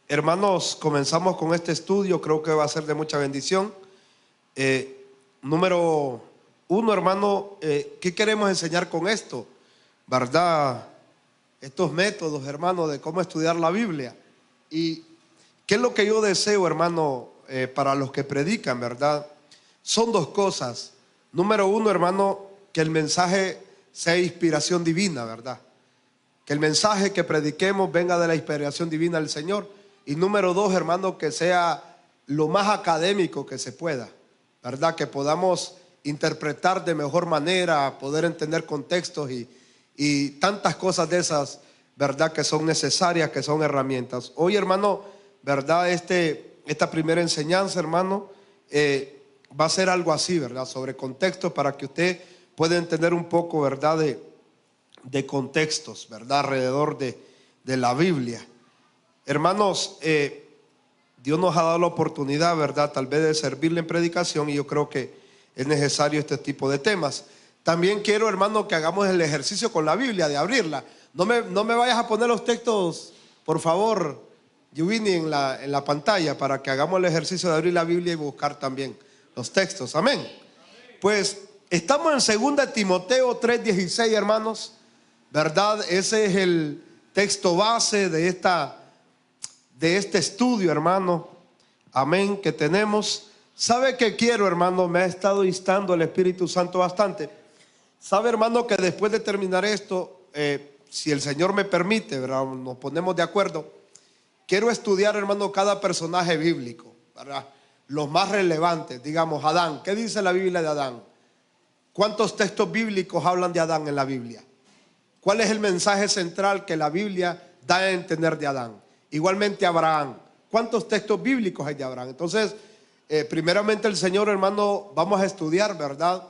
Hermanos, comenzamos con este estudio, creo que va a ser de mucha bendición. Número uno, hermano, ¿qué queremos enseñar con esto? ¿Verdad? Estos métodos, hermano, de cómo estudiar la Biblia. ¿Y qué es lo que yo deseo, hermano, para los que predican, verdad? Son dos cosas. Número uno, hermano, que el mensaje sea inspiración divina, ¿verdad? Que el mensaje que prediquemos venga de la inspiración divina del Señor. Y número dos, hermano, que sea lo más académico que se pueda, ¿verdad? Que podamos interpretar de mejor manera, poder entender contextos y tantas cosas de esas, ¿verdad? Que son necesarias, que son herramientas. Hoy, hermano, ¿verdad? Esta primera enseñanza, hermano, va a ser algo así, ¿verdad? Sobre contextos, para que usted pueda entender un poco, ¿verdad? De contextos, ¿verdad? Alrededor de la Biblia. Hermanos, Dios nos ha dado la oportunidad, ¿verdad? Tal vez de servirle en predicación, y yo creo que es necesario este tipo de temas. También quiero, hermano, que hagamos el ejercicio con la Biblia, de abrirla. No me vayas a poner los textos, por favor, Yuvini, en la pantalla, para que hagamos el ejercicio de abrir la Biblia y buscar también los textos. Amén. Pues estamos en 2 Timoteo 3:16, hermanos, ¿verdad? Ese es el texto base de este estudio, hermano. Amén, que tenemos. ¿Sabe qué quiero, hermano? Me ha estado instando el Espíritu Santo bastante. ¿Sabe, hermano, que después de terminar esto, si el Señor me permite, ¿verdad? Nos ponemos de acuerdo. Quiero estudiar, hermano, cada personaje bíblico, ¿verdad? Los más relevantes, digamos, Adán. ¿Qué dice la Biblia de Adán? ¿Cuántos textos bíblicos hablan de Adán en la Biblia? ¿Cuál es el mensaje central que la Biblia da a entender de Adán? Igualmente Abraham. ¿Cuántos textos bíblicos hay de Abraham? Entonces, primeramente el Señor, hermano, vamos a estudiar, ¿verdad?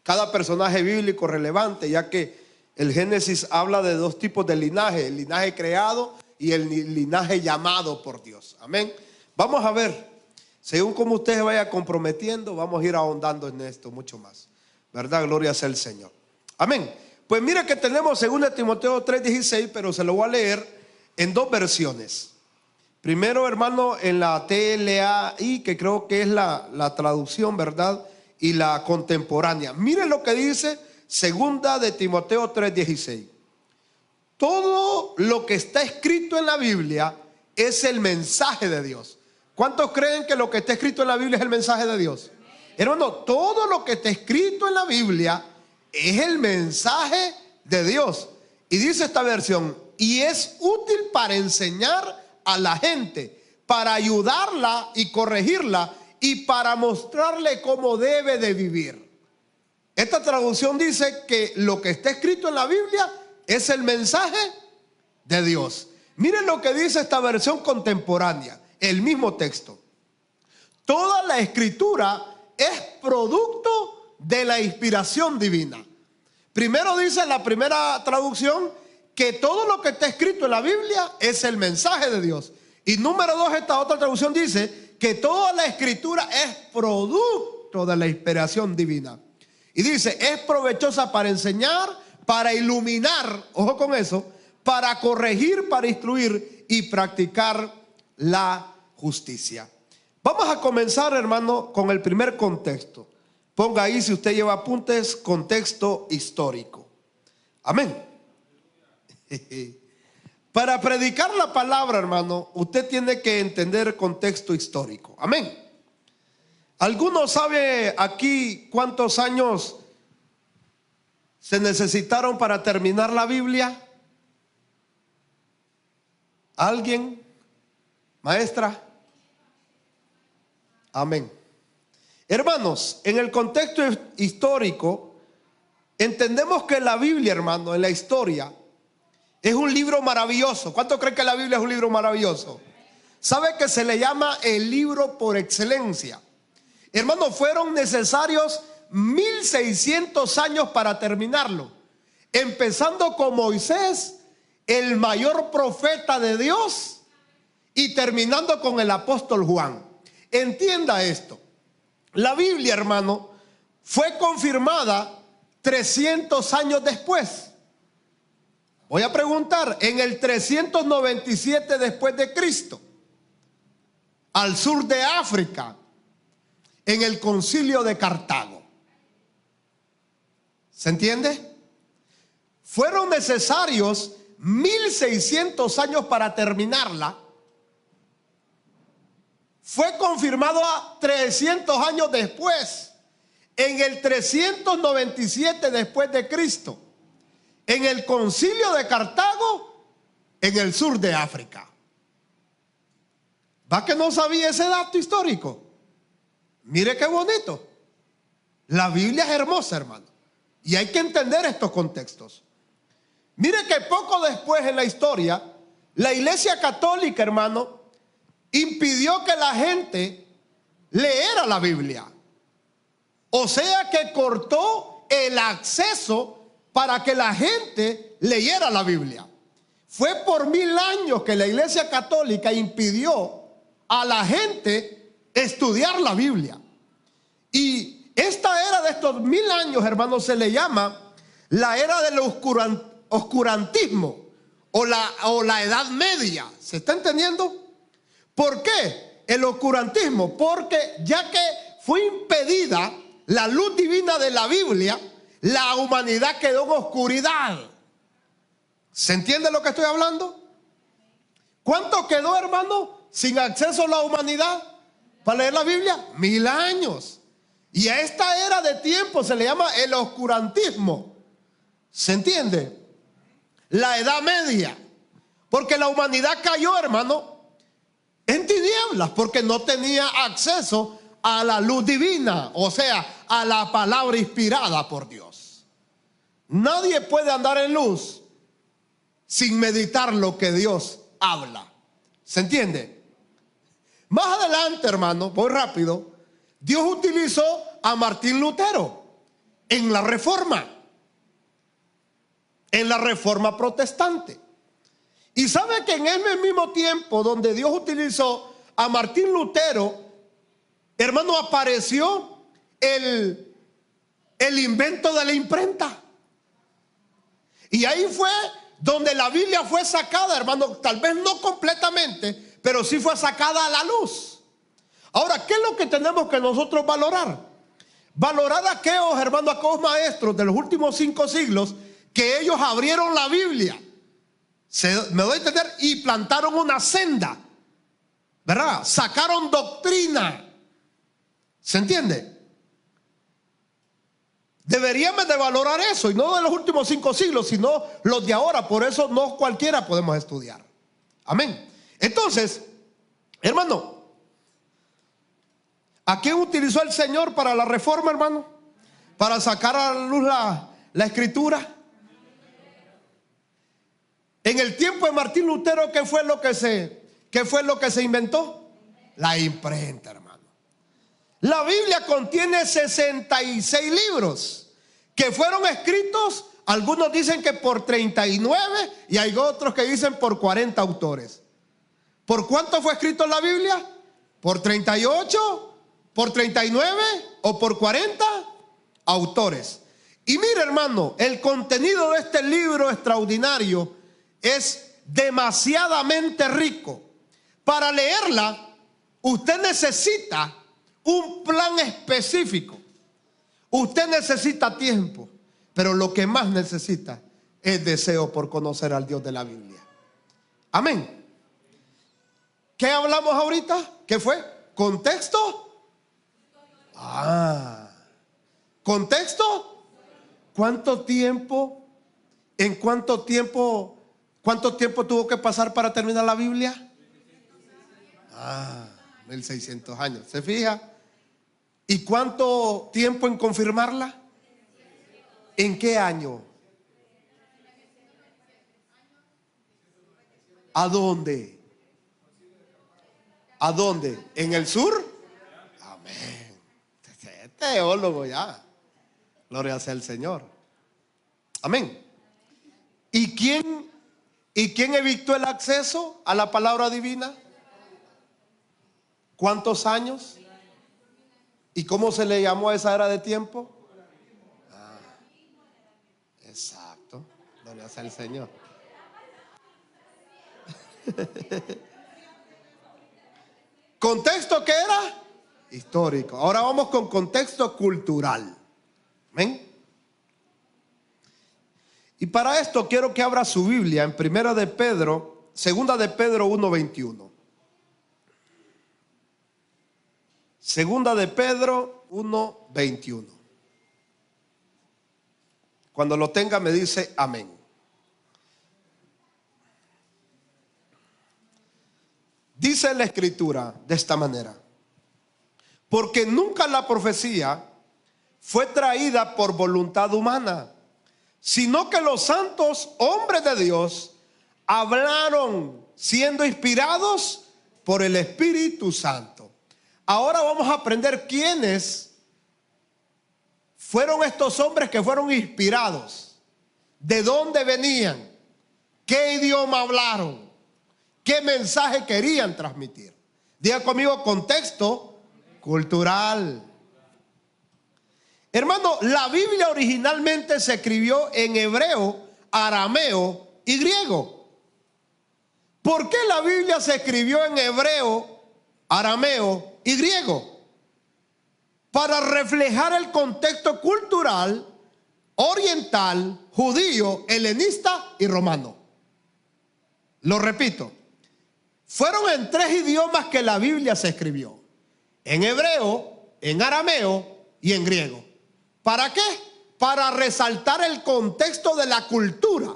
Cada personaje bíblico relevante, ya que el Génesis habla de dos tipos de linaje: el linaje creado y el linaje llamado por Dios. Amén. Vamos a ver, según como usted se vaya comprometiendo, vamos a ir ahondando en esto mucho más, ¿verdad? Gloria sea el Señor. Amén. Pues mira que tenemos 2 Timoteo 3:16, pero se lo voy a leer en dos versiones. Primero, hermano, en la TLAI, que creo que es la traducción, ¿verdad? Y la contemporánea. Miren lo que dice 2 Timoteo 3:16. Todo lo que está escrito en la Biblia es el mensaje de Dios. ¿Cuántos creen que lo que está escrito en la Biblia es el mensaje de Dios? Hermano, todo lo que está escrito en la Biblia es el mensaje de Dios. Y dice esta versión: y es útil para enseñar a la gente, para ayudarla y corregirla, y para mostrarle cómo debe de vivir. Esta traducción dice que lo que está escrito en la Biblia es el mensaje de Dios. Miren lo que dice esta versión contemporánea, el mismo texto: toda la escritura es producto de la inspiración divina. Primero dice la primera traducción que todo lo que está escrito en la Biblia es el mensaje de Dios. Y número dos, esta otra traducción dice que toda la escritura es producto de la inspiración divina. Y dice, es provechosa para enseñar, para iluminar, ojo con eso, para corregir, para instruir y practicar la justicia. Vamos a comenzar, hermano, con el primer contexto. Ponga ahí, si usted lleva apuntes, contexto histórico. Amén. Para predicar la palabra, hermano, usted tiene que entender contexto histórico. Amén. ¿Alguno sabe aquí cuántos años se necesitaron para terminar la Biblia? ¿Alguien? ¿Maestra? Amén. Hermanos, en el contexto histórico, entendemos que la Biblia, hermano, en la historia, es un libro maravilloso. ¿Cuánto creen que la Biblia es un libro maravilloso? ¿Sabe que se le llama el libro por excelencia? Hermano, fueron necesarios 1600 años para terminarlo, empezando con Moisés, el mayor profeta de Dios, y terminando con el apóstol Juan. Entienda esto: la Biblia, hermano, fue confirmada 300 años después. Voy a preguntar, en el 397 después de Cristo, al sur de África, en el concilio de Cartago. ¿Se entiende? Fueron necesarios 1600 años para terminarla. Fue confirmado a 300 años después, en el 397 después de Cristo, en el concilio de Cartago, en el sur de África. ¿Va que no sabía ese dato histórico? Mire qué bonito. La Biblia es hermosa, hermano, y hay que entender estos contextos. Mire que poco después en la historia, la Iglesia Católica, hermano, impidió que la gente leyera la Biblia. O sea que cortó el acceso para que la gente leyera la Biblia. Fue por 1000 años que la Iglesia Católica impidió a la gente estudiar la Biblia. Y esta era de estos 1000 años, hermanos, se le llama la era del oscurantismo o la Edad Media. ¿Se está entendiendo? ¿Por qué el oscurantismo? Porque ya que fue impedida la luz divina de la Biblia, la humanidad quedó en oscuridad. ¿Se entiende lo que estoy hablando? ¿Cuánto quedó, hermano, sin acceso a la humanidad para leer la Biblia? 1000 años. Y a esta era de tiempo se le llama el oscurantismo. ¿Se entiende? La Edad Media. Porque la humanidad cayó, hermano, en tinieblas, porque no tenía acceso a la luz divina, o sea, a la palabra inspirada por Dios. Nadie puede andar en luz sin meditar lo que Dios habla. ¿Se entiende? Más adelante, hermano, voy rápido, Dios utilizó a Martín Lutero en la Reforma protestante. Y sabe que en ese mismo tiempo donde Dios utilizó a Martín Lutero, hermano, apareció el invento de la imprenta. Y ahí fue donde la Biblia fue sacada, hermano, tal vez no completamente, pero sí fue sacada a la luz. Ahora, ¿qué es lo que tenemos que nosotros valorar? Valorar a aquellos, hermano, a aquellos maestros de los últimos 5 siglos que ellos abrieron la Biblia. Me doy a entender, y plantaron una senda, ¿verdad? Sacaron doctrina. ¿Se entiende? Deberíamos de valorar eso, y no de los últimos 5 siglos, sino los de ahora. Por eso no cualquiera podemos estudiar. Amén. Entonces, hermano, ¿a quién utilizó el Señor para la reforma, hermano? Para sacar a la luz la escritura. En el tiempo de Martín Lutero, ¿qué fue lo que se inventó? La imprenta, hermano. La Biblia contiene 66 libros que fueron escritos, algunos dicen que por 39 y hay otros que dicen por 40 autores. ¿Por cuánto fue escrito la Biblia? ¿Por 38? ¿Por 39? ¿O por 40 autores? Y mire, hermano, el contenido de este libro extraordinario es demasiadamente rico. Para leerla, usted necesita un plan específico. Usted necesita tiempo, pero lo que más necesita es deseo por conocer al Dios de la Biblia. Amén. ¿Qué hablamos ahorita? ¿Qué fue? ¿Contexto? ¿Contexto? ¿Cuánto tiempo? ¿En cuánto tiempo? ¿Cuánto tiempo tuvo que pasar para terminar la Biblia? 1600 años. ¿Se fija? ¿Y cuánto tiempo en confirmarla? ¿En qué año? ¿A dónde? ¿A dónde? ¿En el sur? Amén. Teólogo ya. Gloria sea el Señor. Amén. ¿Y quién evitó el acceso a la palabra divina? ¿Cuántos años? ¿Y cómo se le llamó a esa era de tiempo? Exacto. Gloria sea el Señor. ¿Contexto qué era? Histórico. Ahora vamos con contexto cultural. ¿Ven? Y para esto quiero que abra su Biblia en Segunda de Pedro 1:21. Segunda de Pedro 1:21. Cuando lo tenga me dice amén. Dice la Escritura de esta manera: porque nunca la profecía fue traída por voluntad humana, sino que los santos hombres de Dios hablaron siendo inspirados por el Espíritu Santo. Ahora vamos a aprender quiénes fueron estos hombres que fueron inspirados, de dónde venían, qué idioma hablaron, qué mensaje querían transmitir. Diga conmigo: contexto cultural. Hermano, la Biblia originalmente se escribió en hebreo, arameo y griego. ¿Por qué la Biblia se escribió en hebreo, arameo y griego? Para reflejar el contexto cultural oriental, judío, helenista y romano. Lo repito, fueron en 3 idiomas que la Biblia se escribió: en hebreo, en arameo y en griego. ¿Para qué? Para resaltar el contexto de la cultura.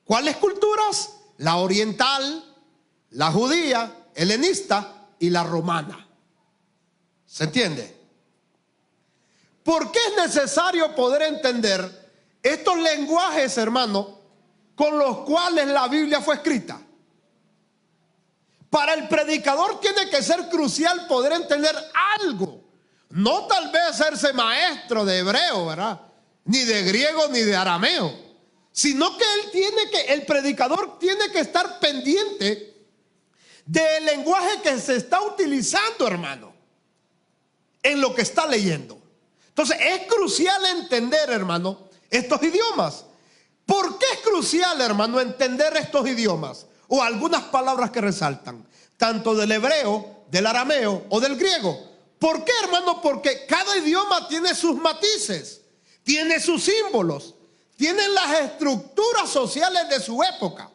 ¿Cuáles culturas? La oriental, la judía, helenista y la romana. ¿Se entiende? ¿Por qué es necesario poder entender estos lenguajes, hermano, con los cuales la Biblia fue escrita? Para el predicador tiene que ser crucial poder entender algo. No tal vez hacerse maestro de hebreo, ¿verdad? Ni de griego ni de arameo, sino que el predicador tiene que estar pendiente del lenguaje que se está utilizando, hermano, en lo que está leyendo. Entonces es crucial entender, hermano, estos idiomas. ¿Por qué es crucial, hermano, entender estos idiomas? O algunas palabras que resaltan, tanto del hebreo, del arameo o del griego. ¿Por qué, hermano? Porque cada idioma tiene sus matices, tiene sus símbolos, tiene las estructuras sociales de su época.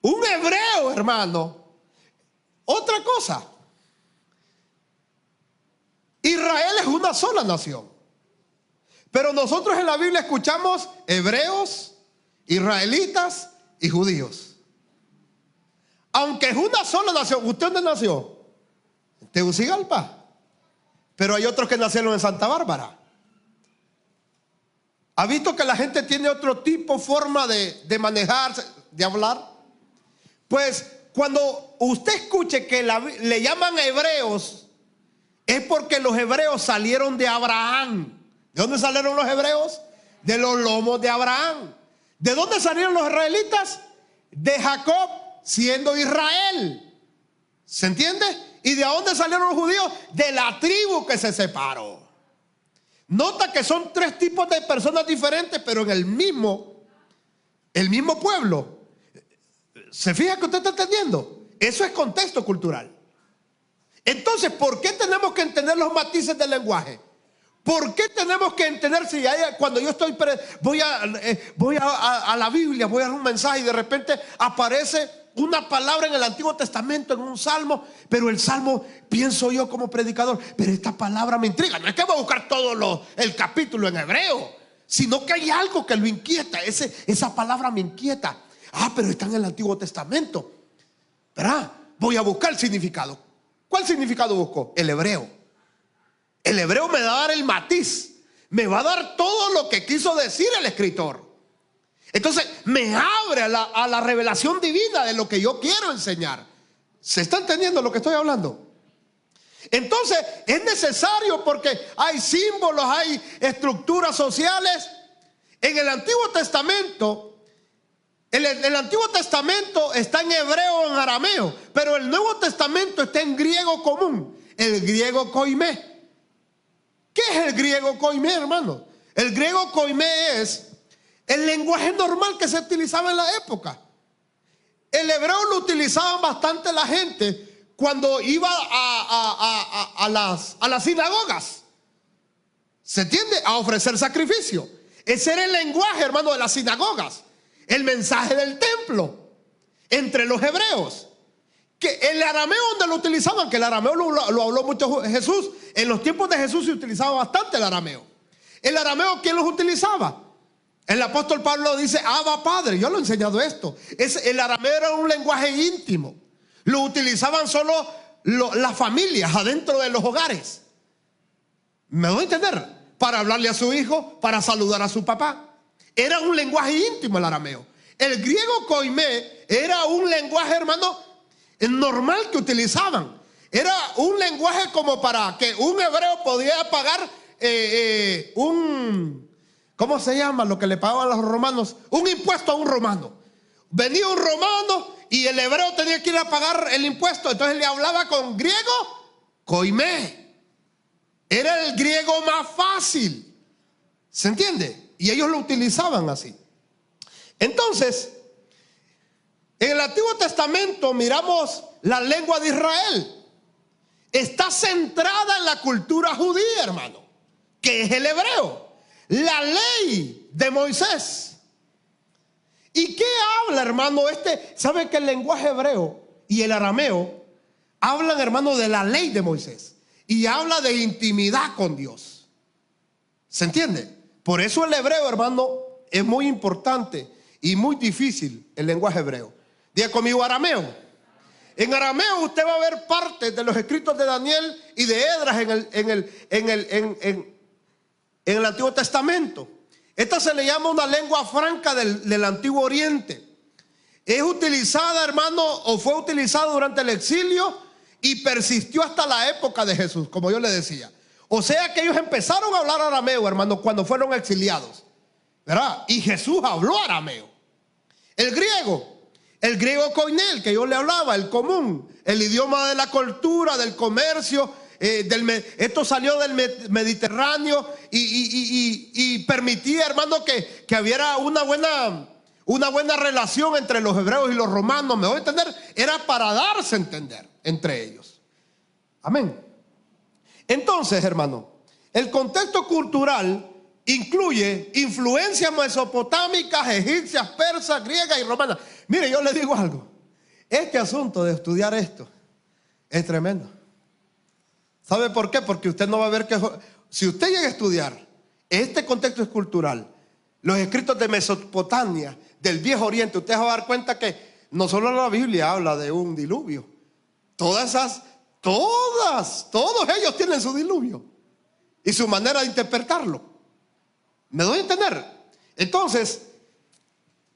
Un hebreo, hermano, otra cosa. Israel es una sola nación, pero nosotros en la Biblia escuchamos hebreos, israelitas y judíos. Aunque es una sola nación. ¿Usted dónde nació? En Tegucigalpa. Pero hay otros que nacieron en Santa Bárbara. ¿Ha visto que la gente tiene otro tipo, forma de manejarse, de hablar? Pues cuando usted escuche que le llaman hebreos, es porque los hebreos salieron de Abraham. ¿De dónde salieron los hebreos? De los lomos de Abraham. ¿De dónde salieron los israelitas? De Jacob, siendo Israel. ¿Se entiende? ¿Y de dónde salieron los judíos? De la tribu que se separó. Nota que son 3 tipos de personas diferentes, pero en el mismo pueblo. ¿Se fija que usted está entendiendo? Eso es contexto cultural. Entonces, ¿por qué tenemos que entender los matices del lenguaje? ¿Por qué tenemos que entender si cuando yo voy a la Biblia, voy a dar un mensaje y de repente aparece una palabra en el Antiguo Testamento, en un salmo, pero el salmo, pienso yo como predicador, pero esta palabra me intriga? No es que voy a buscar todo el capítulo en hebreo, sino que hay algo que lo inquieta. Esa palabra me inquieta. Pero está en el Antiguo Testamento, ¿verdad? Voy a buscar el significado. ¿Cuál significado busco? El hebreo. El hebreo me va a dar el matiz, me va a dar todo lo que quiso decir el escritor. Entonces me abre a la revelación divina de lo que yo quiero enseñar. ¿Se está entendiendo lo que estoy hablando? Entonces es necesario, porque hay símbolos, hay estructuras sociales. En el Antiguo Testamento, el Antiguo Testamento está en hebreo o en arameo, pero el Nuevo Testamento está en griego común, el griego koimé. ¿Qué es el griego koimé, hermano? El griego koimé es el lenguaje normal que se utilizaba en la época. El hebreo lo utilizaban bastante la gente cuando iba a las sinagogas. ¿Se entiende? A ofrecer sacrificio. Ese era el lenguaje, hermano, de las sinagogas. El mensaje del templo entre los hebreos. Que el arameo donde lo utilizaban, que el arameo lo habló mucho Jesús. En los tiempos de Jesús se utilizaba bastante el arameo. El arameo, ¿quién los utilizaba? El apóstol Pablo dice, Abba Padre. Yo lo he enseñado esto. El arameo era un lenguaje íntimo. Lo utilizaban solo las familias adentro de los hogares. ¿Me doy a entender? Para hablarle a su hijo, para saludar a su papá. Era un lenguaje íntimo el arameo. El griego koimé era un lenguaje, hermano, normal que utilizaban. Era un lenguaje como para que un hebreo podía pagar ¿cómo se llama lo que le pagaban a los romanos? Un impuesto a un romano. Venía un romano y el hebreo tenía que ir a pagar el impuesto. Entonces le hablaba con griego koimé. Era el griego más fácil. ¿Se entiende? Y ellos lo utilizaban así. Entonces, en el Antiguo Testamento miramos la lengua de Israel. Está centrada en la cultura judía, hermano, que es el hebreo. La ley de Moisés. ¿Y qué habla, hermano? ¿Sabe que el lenguaje hebreo y el arameo hablan, hermano, de la ley de Moisés? Y habla de intimidad con Dios. ¿Se entiende? Por eso el hebreo, hermano, es muy importante y muy difícil el lenguaje hebreo. Diga conmigo arameo. En arameo usted va a ver partes de los escritos de Daniel y de Esdras en el Antiguo Testamento. Esta se le llama una lengua franca del Antiguo Oriente. Es utilizada, hermano, o fue utilizada durante el exilio y persistió hasta la época de Jesús, como yo le decía. O sea que ellos empezaron a hablar arameo, hermano, cuando fueron exiliados, ¿verdad? Y Jesús habló arameo. El griego koiné, que yo le hablaba, el común, el idioma de la cultura, del comercio. Esto salió del Mediterráneo y permitía, hermano, que hubiera una buena relación entre los hebreos y los romanos. ¿Me voy a entender? Era para darse a entender entre ellos. Amén. Entonces, hermano, el contexto cultural incluye influencias mesopotámicas, egipcias, persas, griegas y romanas. Mire, yo le digo algo. Este asunto de estudiar esto es tremendo. ¿Sabe por qué? Porque usted no va a ver que si usted llega a estudiar este contexto cultural, los escritos de Mesopotamia, del Viejo Oriente, usted va a dar cuenta que no solo la Biblia habla de un diluvio. Todos ellos tienen su diluvio y su manera de interpretarlo. ¿Me doy a entender? Entonces,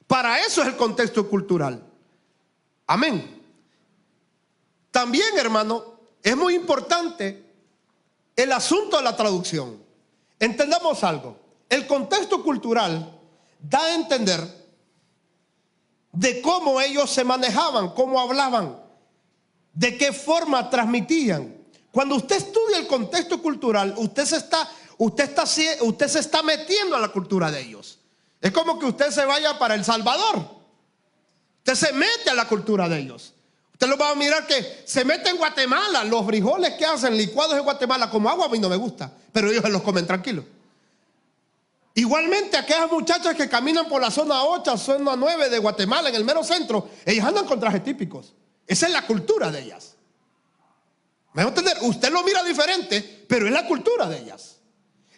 para eso es el contexto cultural. Amén. También, hermano, es muy importante el asunto de la traducción. Entendamos algo. El contexto cultural da a entender de cómo ellos se manejaban, cómo hablaban, de qué forma transmitían. Cuando usted estudia el contexto cultural, usted se está metiendo a la cultura de ellos. Es como que usted se vaya para El Salvador. Usted se mete a la cultura de ellos. Usted lo va a mirar que se mete en Guatemala. Los frijoles que hacen licuados en Guatemala como agua a mí no me gusta, pero ellos se los comen tranquilos. Igualmente aquellas muchachas que caminan por la zona 8, zona 9 de Guatemala, en el mero centro, ellas andan con trajes típicos. Esa es la cultura de ellas. ¿Me va a entender? Usted lo mira diferente, pero es la cultura de ellas.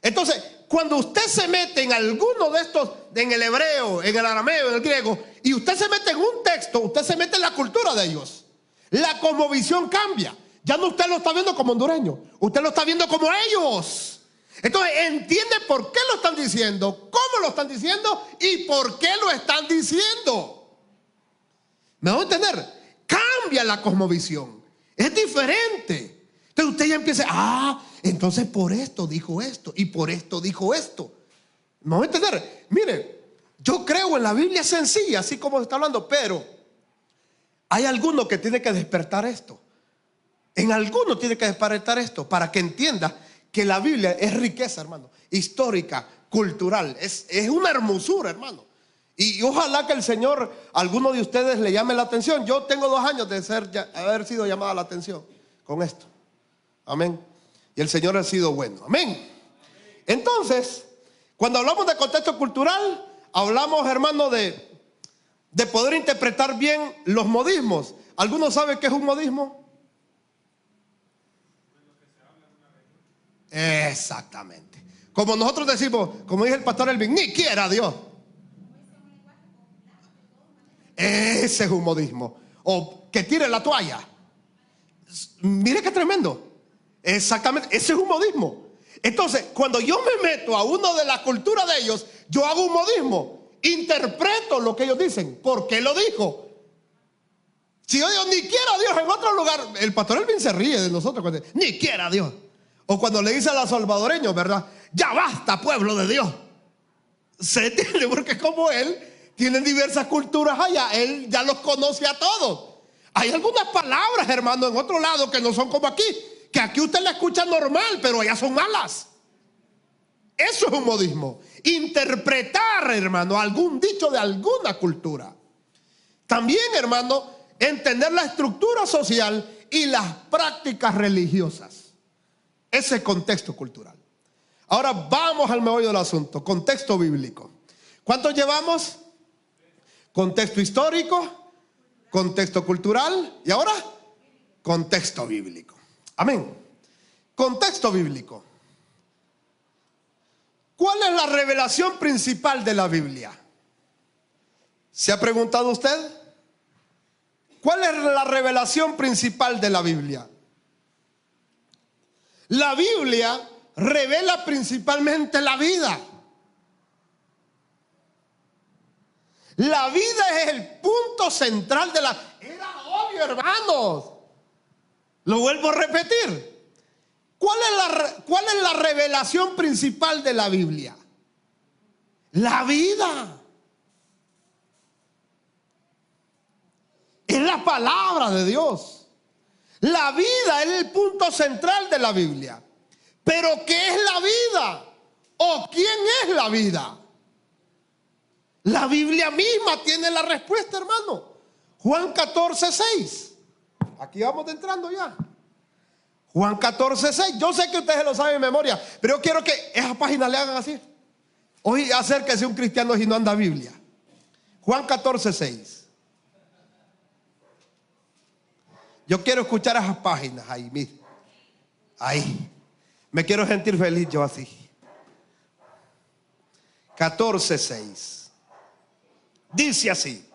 Entonces, cuando usted se mete en alguno de estos, en el hebreo, en el arameo, en el griego, y usted se mete en un texto, usted se mete en la cultura de ellos. La cosmovisión cambia. Ya no usted lo está viendo como hondureño, usted lo está viendo como ellos. Entonces entiende por qué lo están diciendo, cómo lo están diciendo y por qué lo están diciendo. ¿Me van a entender? Cambia la cosmovisión. Es diferente. Entonces usted ya empieza, entonces por esto dijo esto y por esto dijo esto. ¿Me van a entender? Mire, yo creo en la Biblia sencilla, así como se está hablando, pero hay alguno que tiene que despertar esto. En alguno tiene que despertar esto para que entienda que la Biblia es riqueza, hermano, histórica, cultural, es una hermosura, hermano. Y ojalá que el Señor, a alguno de ustedes le llame la atención. Yo tengo 2 años de haber sido llamada la atención con esto. Amén. Y el Señor ha sido bueno. Amén. Entonces, cuando hablamos de contexto cultural, hablamos, hermano, de poder interpretar bien los modismos. ¿Alguno sabe qué es un modismo? Exactamente. Como nosotros decimos, como dice el pastor Elvin, ni quiera Dios. Ese es un modismo. O que tire la toalla. Mire qué tremendo. Exactamente, ese es un modismo. Entonces, cuando yo me meto a uno de la cultura de ellos, yo hago un modismo. Interpreto lo que ellos dicen. ¿Por qué lo dijo? Si yo digo, ni quiera Dios en otro lugar, el pastor Elvin se ríe de nosotros cuando dice, ni quiera Dios. O cuando le dice a los salvadoreños, ¿verdad? Ya basta, pueblo de Dios. Se entiende, porque como él tiene diversas culturas allá, él ya los conoce a todos. Hay algunas palabras, hermano, en otro lado que no son como aquí, que aquí usted la escucha normal, pero allá son malas. Eso es un modismo. Interpretar, hermano, algún dicho de alguna cultura. También, hermano, entender la estructura social y las prácticas religiosas. Ese contexto cultural. Ahora vamos al meollo del asunto. Contexto bíblico. ¿Cuántos llevamos? Contexto histórico, contexto cultural y ahora contexto bíblico. Amén. Contexto bíblico. ¿Cuál es la revelación principal de la Biblia? ¿Se ha preguntado usted? ¿Cuál es la revelación principal de la Biblia? La Biblia revela principalmente la vida. La vida es el punto central de la... Era obvio, hermanos. Lo vuelvo a repetir. ¿Cuál es la revelación principal de la Biblia? La vida. Es la palabra de Dios. La vida es el punto central de la Biblia. Pero ¿qué es la vida? ¿O quién es la vida? La Biblia misma tiene la respuesta, hermano. Juan 14:6. Aquí vamos entrando ya. Juan 14:6. Yo sé que ustedes lo saben de memoria, pero yo quiero que esas páginas le hagan así. Hoy acérquese un cristiano si no anda Biblia. Juan 14:6. Yo quiero escuchar esas páginas ahí, mire. Ahí. Me quiero sentir feliz yo así. 14:6. Dice así.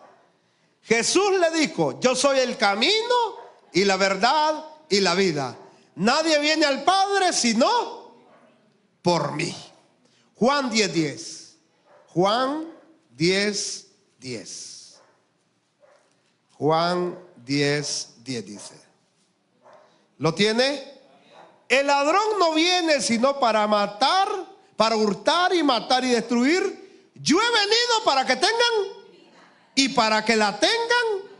Jesús le dijo, yo soy el camino y la verdad y la vida. Nadie viene al Padre sino por mí. Juan 10:10. Juan 10:10. Juan 10:10 dice. ¿Lo tiene? El ladrón no viene sino para matar, para hurtar y matar y destruir. Yo he venido para que tengan y para que la tengan.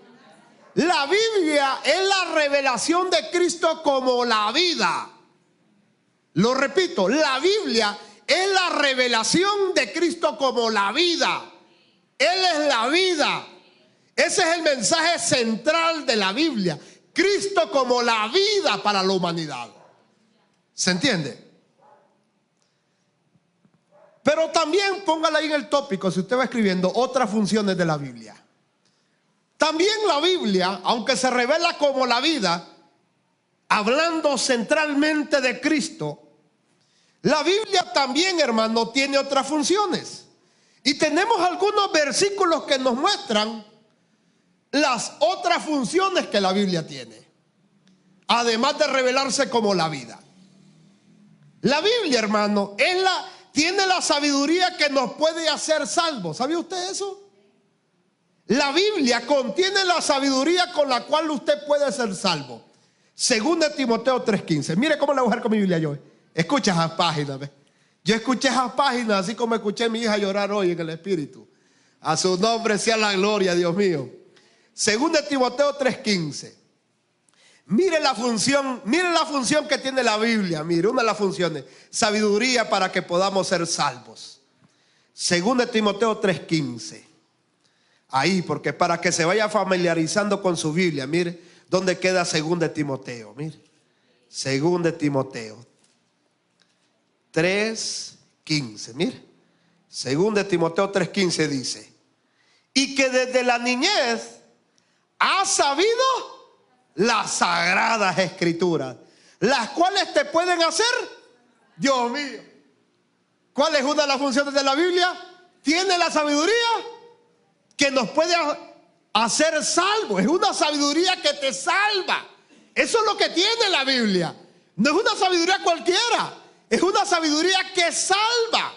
La Biblia es la revelación de Cristo como la vida. Lo repito, la Biblia es la revelación de Cristo como la vida. Él es la vida. Ese es el mensaje central de la Biblia. Cristo como la vida para la humanidad. ¿Se entiende? Pero también póngala ahí en el tópico, si usted va escribiendo, otras funciones de la Biblia. También la Biblia, aunque se revela como la vida, hablando centralmente de Cristo, la Biblia también, hermano, tiene otras funciones. Y tenemos algunos versículos que nos muestran las otras funciones que la Biblia tiene, además de revelarse como la vida. La Biblia, hermano, tiene la sabiduría que nos puede hacer salvos. ¿Sabía usted eso? La Biblia contiene la sabiduría con la cual usted puede ser salvo. Según de Timoteo 3:15. Mire cómo la voy a dejar con mi Biblia yo. Escucha esas páginas. ¿Ve? Yo escuché esas páginas así como escuché a mi hija llorar hoy en el Espíritu. A su nombre sea la gloria, Dios mío. Según de Timoteo 3:15. Mire la función que tiene la Biblia. Mire, una de las funciones, sabiduría para que podamos ser salvos. Según de Timoteo 3:15. ahí, porque para que se vaya familiarizando con su Biblia, mire, ¿dónde queda 2 de Timoteo? Mire, 2 de Timoteo 3:15, mire, 2 de Timoteo 3:15 dice: y que desde la niñez has sabido las sagradas escrituras, las cuales te pueden hacer, Dios mío, ¿cuál es una de las funciones de la Biblia? Tiene la sabiduría que nos puede hacer salvos. Es una sabiduría que te salva. Eso es lo que tiene la Biblia. No es una sabiduría cualquiera, es una sabiduría que salva,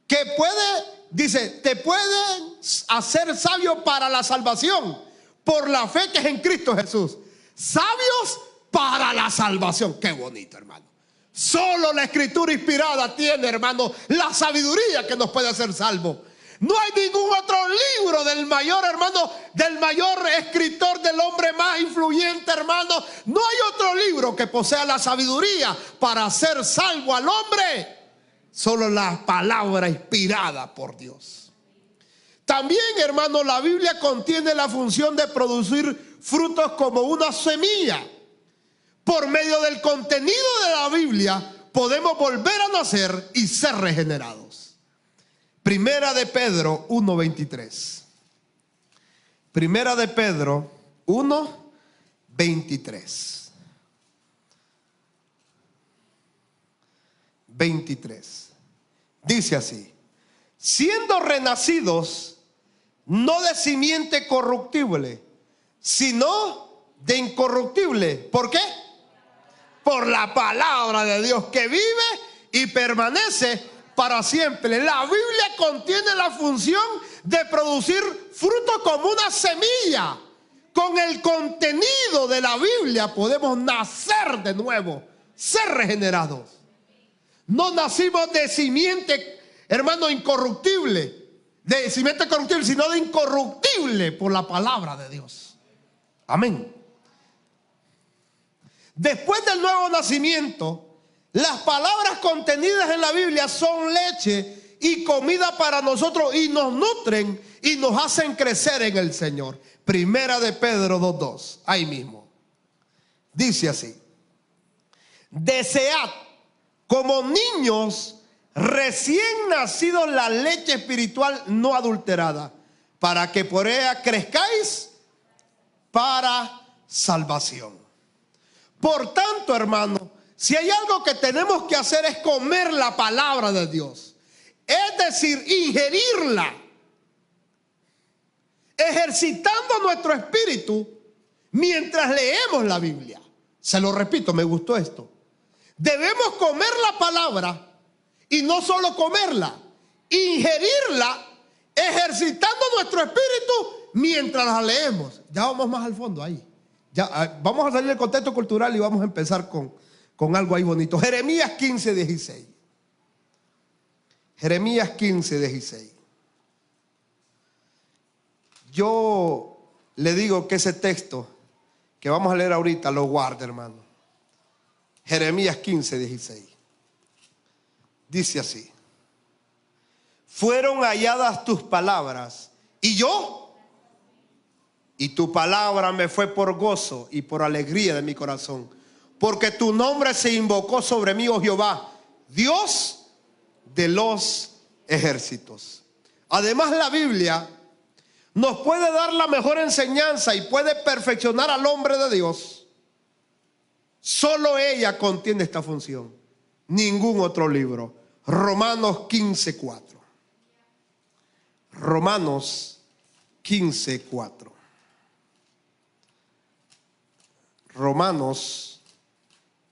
que puede, dice, te puede hacer sabio para la salvación por la fe que es en Cristo Jesús. Sabios para la salvación. Qué bonito, hermano. Solo la escritura inspirada tiene, hermano, la sabiduría que nos puede hacer salvos. No hay ningún otro libro del mayor, hermano, del mayor escritor, del hombre más influyente, hermano. No hay otro libro que posea la sabiduría para hacer salvo al hombre. Solo la palabra inspirada por Dios. También, hermano, la Biblia contiene la función de producir frutos como una semilla. Por medio del contenido de la Biblia podemos volver a nacer y ser regenerados. Primera de Pedro 1:23. Primera de Pedro 1:23. 23. Dice así: siendo renacidos no de simiente corruptible, sino de incorruptible. ¿Por qué? Por la palabra de Dios que vive y permanece para siempre. La Biblia contiene la función de producir fruto como una semilla. Con el contenido de la Biblia podemos nacer de nuevo, ser regenerados. No nacimos de simiente, hermano, incorruptible, de simiente corruptible, sino de incorruptible por la palabra de Dios. Amén. Después del nuevo nacimiento, las palabras contenidas en la Biblia son leche y comida para nosotros, y nos nutren y nos hacen crecer en el Señor. Primera de Pedro 2:2, ahí mismo. Dice así: desead como niños recién nacidos la leche espiritual no adulterada, para que por ella crezcáis para salvación. Por tanto, hermano, si hay algo que tenemos que hacer es comer la palabra de Dios, es decir, ingerirla, ejercitando nuestro espíritu mientras leemos la Biblia. Se lo repito, me gustó esto. Debemos comer la palabra, y no solo comerla, ingerirla, ejercitando nuestro espíritu mientras la leemos. Ya vamos más al fondo ahí. Ya, vamos a salir del contexto cultural y vamos a empezar con algo ahí bonito. Jeremías 15:16. Jeremías 15:16. Yo le digo que ese texto que vamos a leer ahorita lo guarde, hermano. Jeremías 15:16. Dice así: fueron halladas tus palabras y yo, y tu palabra me fue por gozo y por alegría de mi corazón, porque tu nombre se invocó sobre mí, oh Jehová, Dios de los ejércitos. Además, la Biblia nos puede dar la mejor enseñanza y puede perfeccionar al hombre de Dios. Solo ella contiene esta función, ningún otro libro. Romanos 15:4. Romanos 15:4. Romanos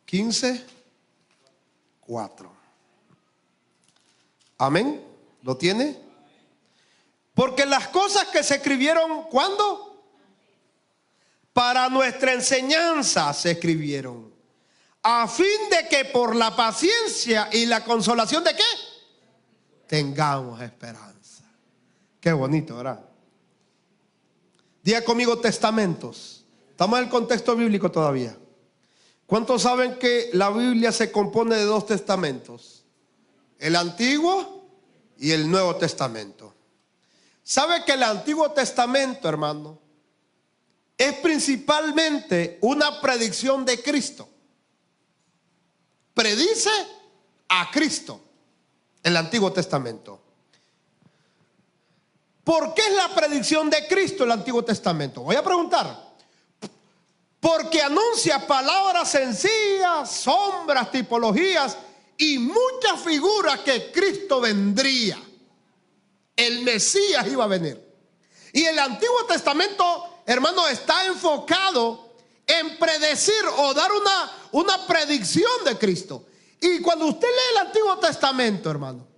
15:4. Amén. ¿Lo tiene? Porque las cosas que se escribieron, ¿cuándo? Para nuestra enseñanza se escribieron, a fin de que por la paciencia y la consolación de ¿qué? Tengamos esperanza. Qué bonito, ¿verdad? Diga conmigo testamentos. Estamos en el contexto bíblico todavía. ¿Cuántos saben que la Biblia se compone de 2 testamentos? El Antiguo y el Nuevo Testamento. ¿Sabe que el Antiguo Testamento, hermano, es principalmente una predicción de Cristo? Predice a Cristo el Antiguo Testamento. ¿Por qué es la predicción de Cristo el Antiguo Testamento? Voy a preguntar. Porque anuncia palabras sencillas, sombras, tipologías y muchas figuras que Cristo vendría. El Mesías iba a venir. Y el Antiguo Testamento, hermano, está enfocado en predecir o dar una predicción de Cristo. Y cuando usted lee el Antiguo Testamento, hermano,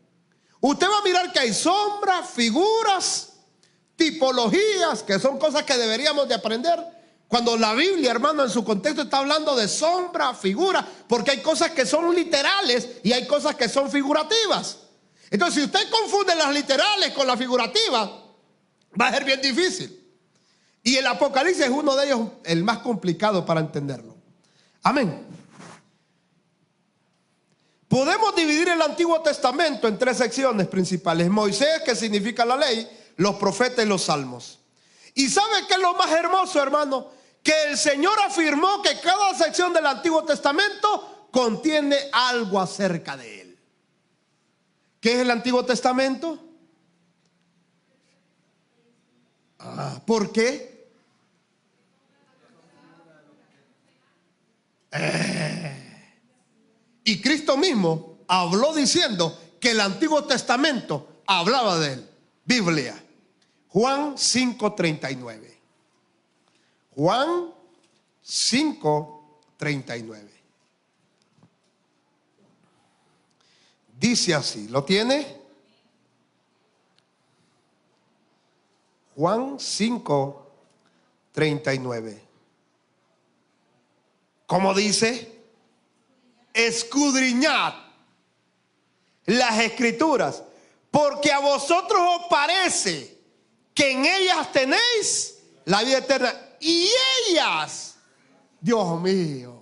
usted va a mirar que hay sombras, figuras, tipologías, que son cosas que deberíamos de aprender. Cuando la Biblia, hermano, en su contexto está hablando de sombra, figura, porque hay cosas que son literales y hay cosas que son figurativas. Entonces, si usted confunde las literales con las figurativas, va a ser bien difícil. Y el Apocalipsis es uno de ellos, el más complicado para entenderlo. Amén. Podemos dividir el Antiguo Testamento en tres secciones principales: Moisés, que significa la ley; los profetas y los salmos. ¿Y sabe qué es lo más hermoso, hermano? Que el Señor afirmó que cada sección del Antiguo Testamento contiene algo acerca de Él. ¿Qué es el Antiguo Testamento? ¿Por qué? Y Cristo mismo habló diciendo que el Antiguo Testamento hablaba de Él. Biblia, Juan 5:39. Juan 5:39. Dice así, ¿lo tiene? Juan 5:39. ¿Cómo dice? Escudriñad las Escrituras, porque a vosotros os parece que en ellas tenéis la vida eterna, y ellas, Dios mío.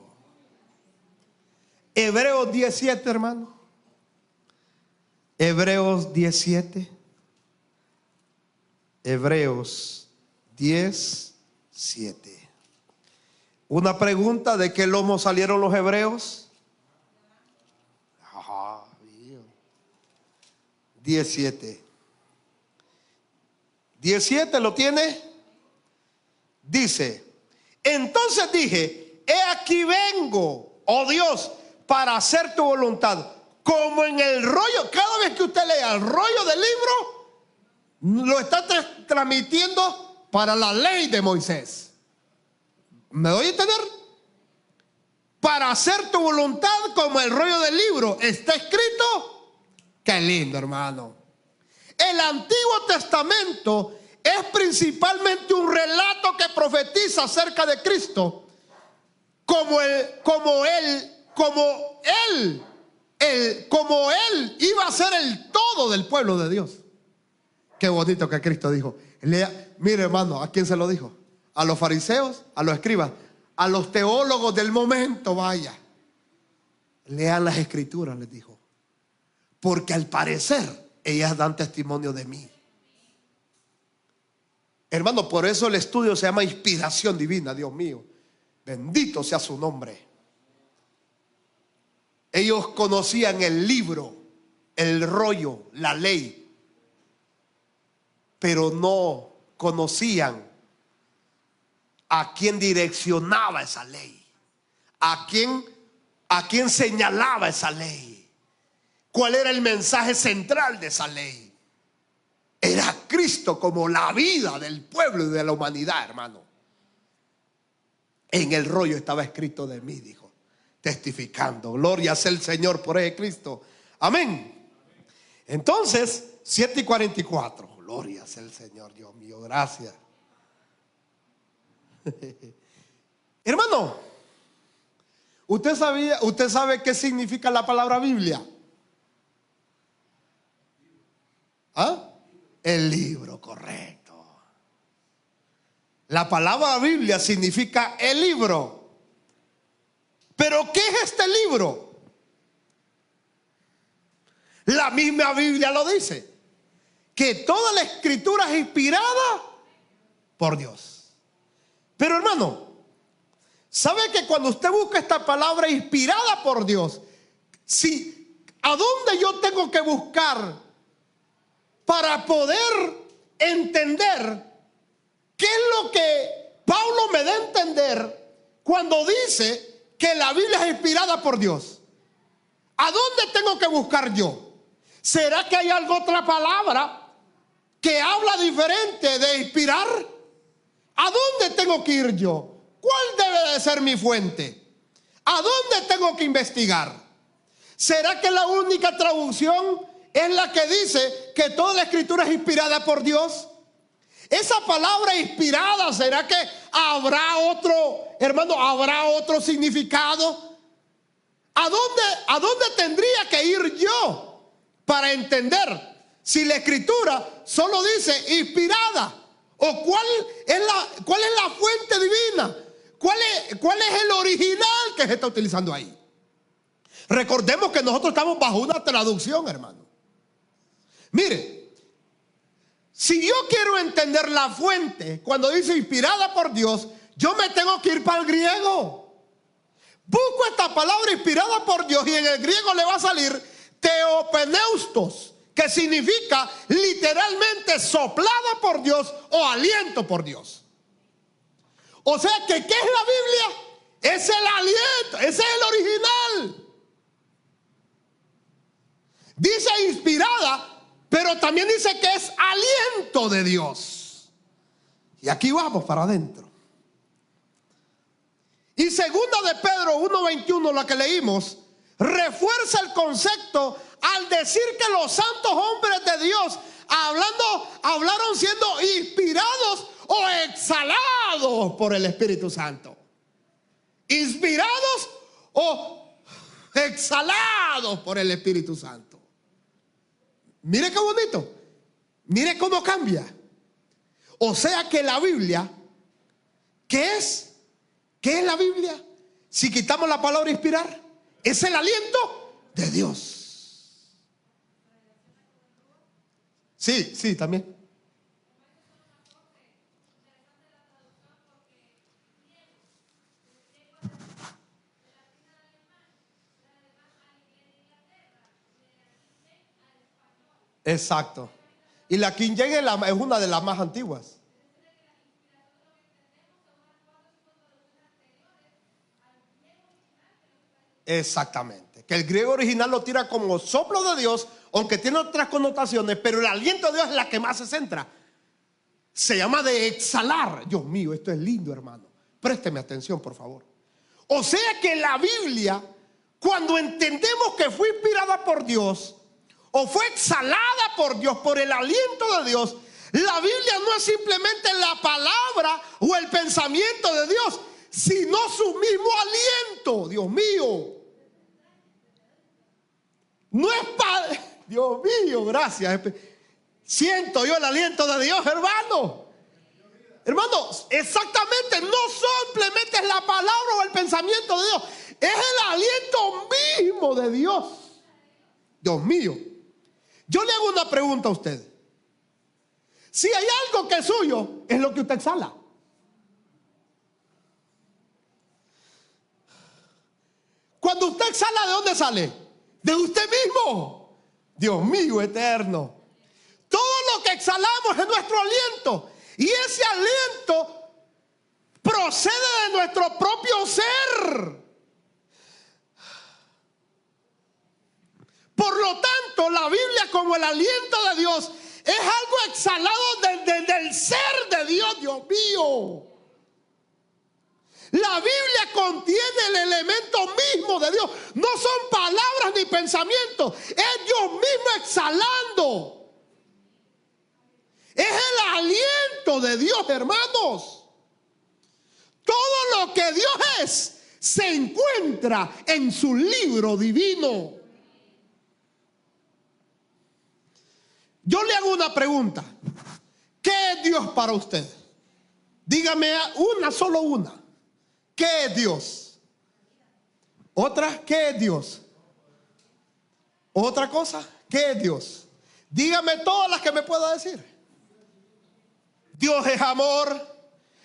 Hebreos 17, hermano. Hebreos 17. Hebreos 17. Una pregunta: ¿de qué lomo salieron los hebreos? 17. 17, ¿lo tiene? Dice: entonces dije, he aquí vengo, oh Dios, para hacer tu voluntad. Como en el rollo, cada vez que usted lea el rollo del libro, lo está transmitiendo para la ley de Moisés. ¿Me doy a entender? Para hacer tu voluntad como el rollo del libro está escrito. Qué lindo, hermano. El Antiguo Testamento es principalmente un relato que profetiza acerca de Cristo como él iba a ser el todo del pueblo de Dios. Qué bonito que Cristo dijo. Mire, hermano, ¿a quién se lo dijo? A los fariseos, a los escribas, a los teólogos del momento. Vaya, lean las Escrituras, les dijo, porque al parecer ellas dan testimonio de mí. Hermano, por eso el estudio se llama inspiración divina. Dios mío, bendito sea su nombre. Ellos conocían el libro, el rollo, la ley, pero no conocían a quién direccionaba esa ley, a quién señalaba esa ley, cuál era el mensaje central de esa ley. Era Cristo como la vida del pueblo y de la humanidad, hermano. En el rollo estaba escrito de mí, dijo, testificando. Gloria sea el Señor por ese Cristo. Amén. Entonces, 7:44. Gloria sea el Señor, Dios mío, gracias. Hermano, ¿usted sabe qué significa la palabra Biblia? ¿Ah? El libro, correcto. La palabra Biblia significa el libro. ¿Pero qué es este libro? La misma Biblia lo dice, que toda la escritura es inspirada por Dios. Pero hermano, ¿sabe que cuando usted busca esta palabra inspirada por Dios, ¿a dónde yo tengo que buscar para poder entender qué es lo que Pablo me da a entender cuando dice que la Biblia es inspirada por Dios? ¿A dónde tengo que buscar yo? ¿Será que hay alguna otra palabra que habla diferente de inspirar? ¿A dónde tengo que ir yo? ¿Cuál debe de ser mi fuente? ¿A dónde tengo que investigar? ¿Será que la única traducción es la que dice que toda la escritura es inspirada por Dios? Esa palabra inspirada, ¿será que habrá otro, hermano, habrá otro significado? ¿A dónde tendría que ir yo para entender si la escritura solo dice inspirada? ¿O cuál es la fuente divina? ¿Cuál es el original que se está utilizando ahí? Recordemos que nosotros estamos bajo una traducción, hermano. Mire, si yo quiero entender la fuente, cuando dice inspirada por Dios, yo me tengo que ir para el griego. Busco esta palabra inspirada por Dios y en el griego le va a salir teopeneustos, que significa literalmente soplada por Dios o aliento por Dios. O sea que ¿qué es la Biblia? Es el aliento, ese es el original. Dice inspirada, pero también dice que es aliento de Dios. Y aquí vamos para adentro. Y segunda de Pedro 1:21, la que leímos, refuerza el concepto al decir que los santos hombres de Dios hablaron siendo inspirados o exhalados por el Espíritu Santo. Inspirados o exhalados por el Espíritu Santo. Mire qué bonito. Mire cómo cambia. O sea que la Biblia, ¿qué es? ¿Qué es la Biblia? Si quitamos la palabra inspirar, es el aliento de Dios. Sí, también. Exacto. Y la King James es una de las más antiguas. Exactamente. Que el griego original lo tira como soplo de Dios, aunque tiene otras connotaciones, pero el aliento de Dios es la que más se centra. Se llama de exhalar. Dios mío, esto es lindo, hermano. Présteme atención, por favor. O sea que la Biblia, cuando entendemos que fue inspirada por Dios o fue exhalada por Dios, por el aliento de Dios, la Biblia no es simplemente la palabra o el pensamiento de Dios, sino su mismo aliento. Dios mío. No es para... Dios mío, gracias. Siento yo el aliento de Dios, hermano. Hermanos, exactamente, no simplemente es la palabra o el pensamiento de Dios, es el aliento mismo de Dios. Dios mío. Yo le hago una pregunta a usted. Si hay algo que es suyo, es lo que usted exhala. Cuando usted exhala, ¿de dónde sale? De usted mismo. Dios mío eterno. Todo lo que exhalamos es nuestro aliento. Y ese aliento procede de nuestro propio ser. Por lo tanto, la Biblia, como el aliento de Dios, es algo exhalado del ser de Dios. Dios mío. La Biblia contiene el elemento mismo de Dios. No son palabras ni pensamientos. Es Dios mismo exhalando. Es el aliento de Dios, hermanos. Todo lo que Dios es se encuentra en su libro divino. Yo le hago una pregunta. ¿Qué es Dios para usted? Dígame una, solo una. ¿Qué es Dios? ¿Otra? ¿Qué es Dios? ¿Otra cosa? ¿Qué es Dios? Dígame todas las que me pueda decir. Dios es amor,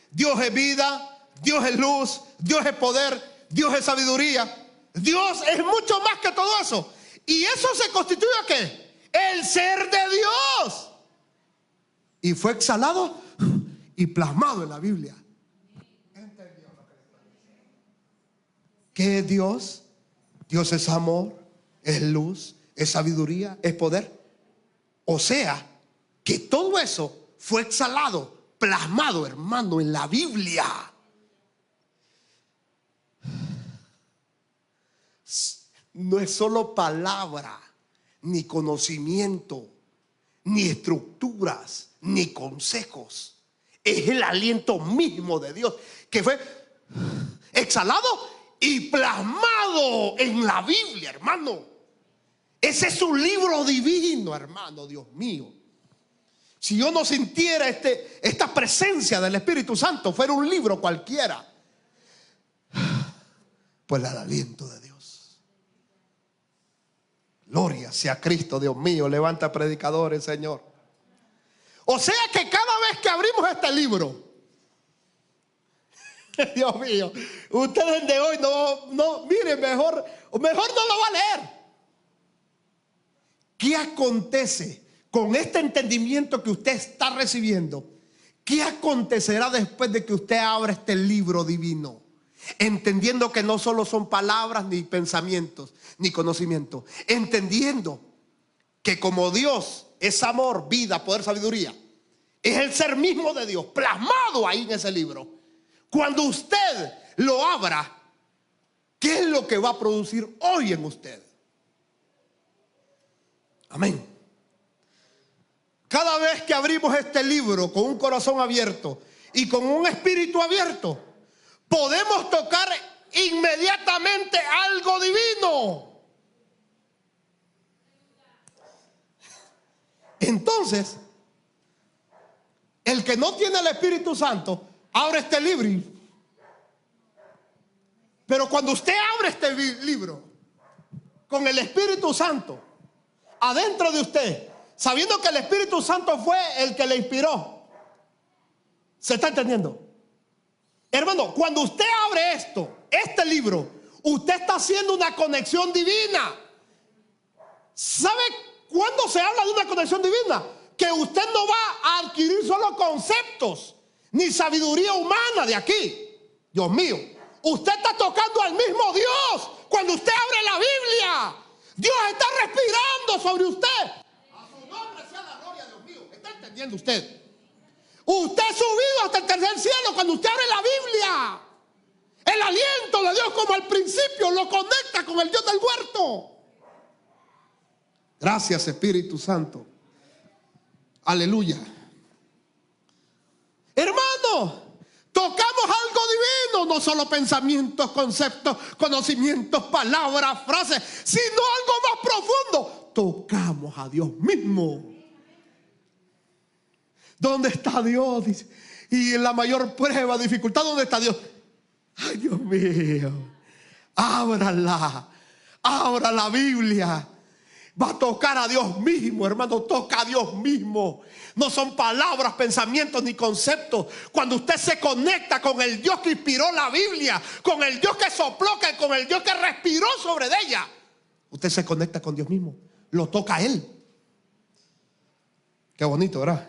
Dios es vida, Dios es luz, Dios es poder, Dios es sabiduría. Dios es mucho más que todo eso. Y eso se constituye ¿a qué? El ser de Dios. Y fue exhalado y plasmado en la Biblia. ¿Qué es Dios? Dios es amor, es luz, es sabiduría, es poder. O sea, que todo eso fue exhalado, plasmado, hermano, en la Biblia. No es solo palabra, ni conocimiento, ni estructuras, ni consejos. Es el aliento mismo de Dios que fue exhalado y plasmado en la Biblia, hermano. Ese es un libro divino, hermano, Dios mío. Si yo no sintiera esta presencia del Espíritu Santo, fuera un libro cualquiera. Pues el aliento de Dios. Gloria sea Cristo, Dios mío. Levanta predicadores, Señor. O sea que cada vez que abrimos este libro, Dios mío, ustedes de hoy miren, mejor no lo va a leer. ¿Qué acontece con este entendimiento que usted está recibiendo? ¿Qué acontecerá después de que usted abra este libro divino? Entendiendo que no solo son palabras, ni pensamientos, ni conocimiento. Entendiendo que como Dios es amor, vida, poder, sabiduría, es el ser mismo de Dios plasmado ahí en ese libro. Cuando usted lo abra, ¿qué es lo que va a producir hoy en usted? Amén. Cada vez que abrimos este libro con un corazón abierto y con un espíritu abierto, podemos tocar inmediatamente algo divino. Entonces, el que no tiene el Espíritu Santo abre este libro. Pero cuando usted abre este libro con el Espíritu Santo adentro de usted, sabiendo que el Espíritu Santo fue el que le inspiró, ¿se está entendiendo? Hermano, cuando usted abre este libro, usted está haciendo una conexión divina. ¿Sabe cuándo se habla de una conexión divina? Que usted no va a adquirir solo conceptos ni sabiduría humana de aquí. Dios mío, usted está tocando al mismo Dios cuando usted abre la Biblia. Dios está respirando sobre usted. A su nombre sea la gloria, Dios mío. ¿Está entendiendo usted? Usted es subido hasta el tercer cielo cuando usted abre la Biblia. El aliento de Dios, como al principio, lo conecta con el Dios del huerto. Gracias, Espíritu Santo. Aleluya. Hermano, tocamos algo divino. No solo pensamientos, conceptos, conocimientos, palabras, frases, sino algo más profundo. Tocamos a Dios mismo. ¿Dónde está Dios? Dice. Y en la mayor prueba, dificultad, ¿dónde está Dios? Ay, Dios mío, abra la Biblia. Va a tocar a Dios mismo, hermano. Toca a Dios mismo. No son palabras, pensamientos ni conceptos. Cuando usted se conecta con el Dios que inspiró la Biblia, con el Dios que sopló, con el Dios que respiró sobre ella, usted se conecta con Dios mismo. Lo toca a Él. Qué bonito, ¿verdad?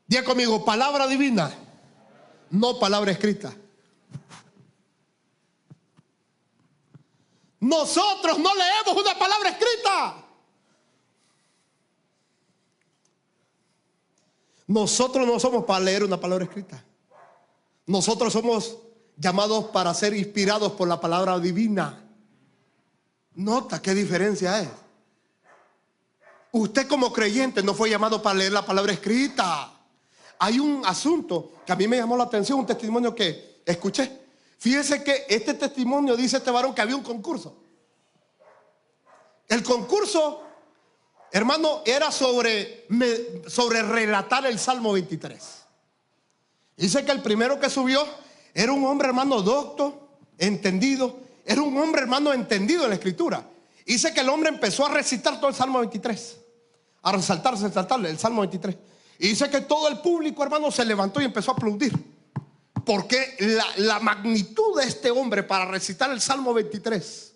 Diga conmigo, palabra divina, no palabra escrita. Nosotros no leemos una palabra escrita. Nosotros no somos para leer una palabra escrita. Nosotros somos llamados para ser inspirados por la palabra divina. Nota qué diferencia es. Usted como creyente no fue llamado para leer la palabra escrita. Hay un asunto que a mí me llamó la atención, un testimonio que escuché. Fíjese que este testimonio, dice este varón, que había un concurso. El concurso, hermano, era sobre relatar el Salmo 23. Dice que el primero que subió era un hombre, hermano, docto, entendido. Era un hombre, hermano, entendido en la escritura. Dice que el hombre empezó a recitar todo el Salmo 23, a resaltarle el Salmo 23. Y dice que todo el público, hermano, se levantó y empezó a aplaudir, porque la magnitud de este hombre para recitar el Salmo 23,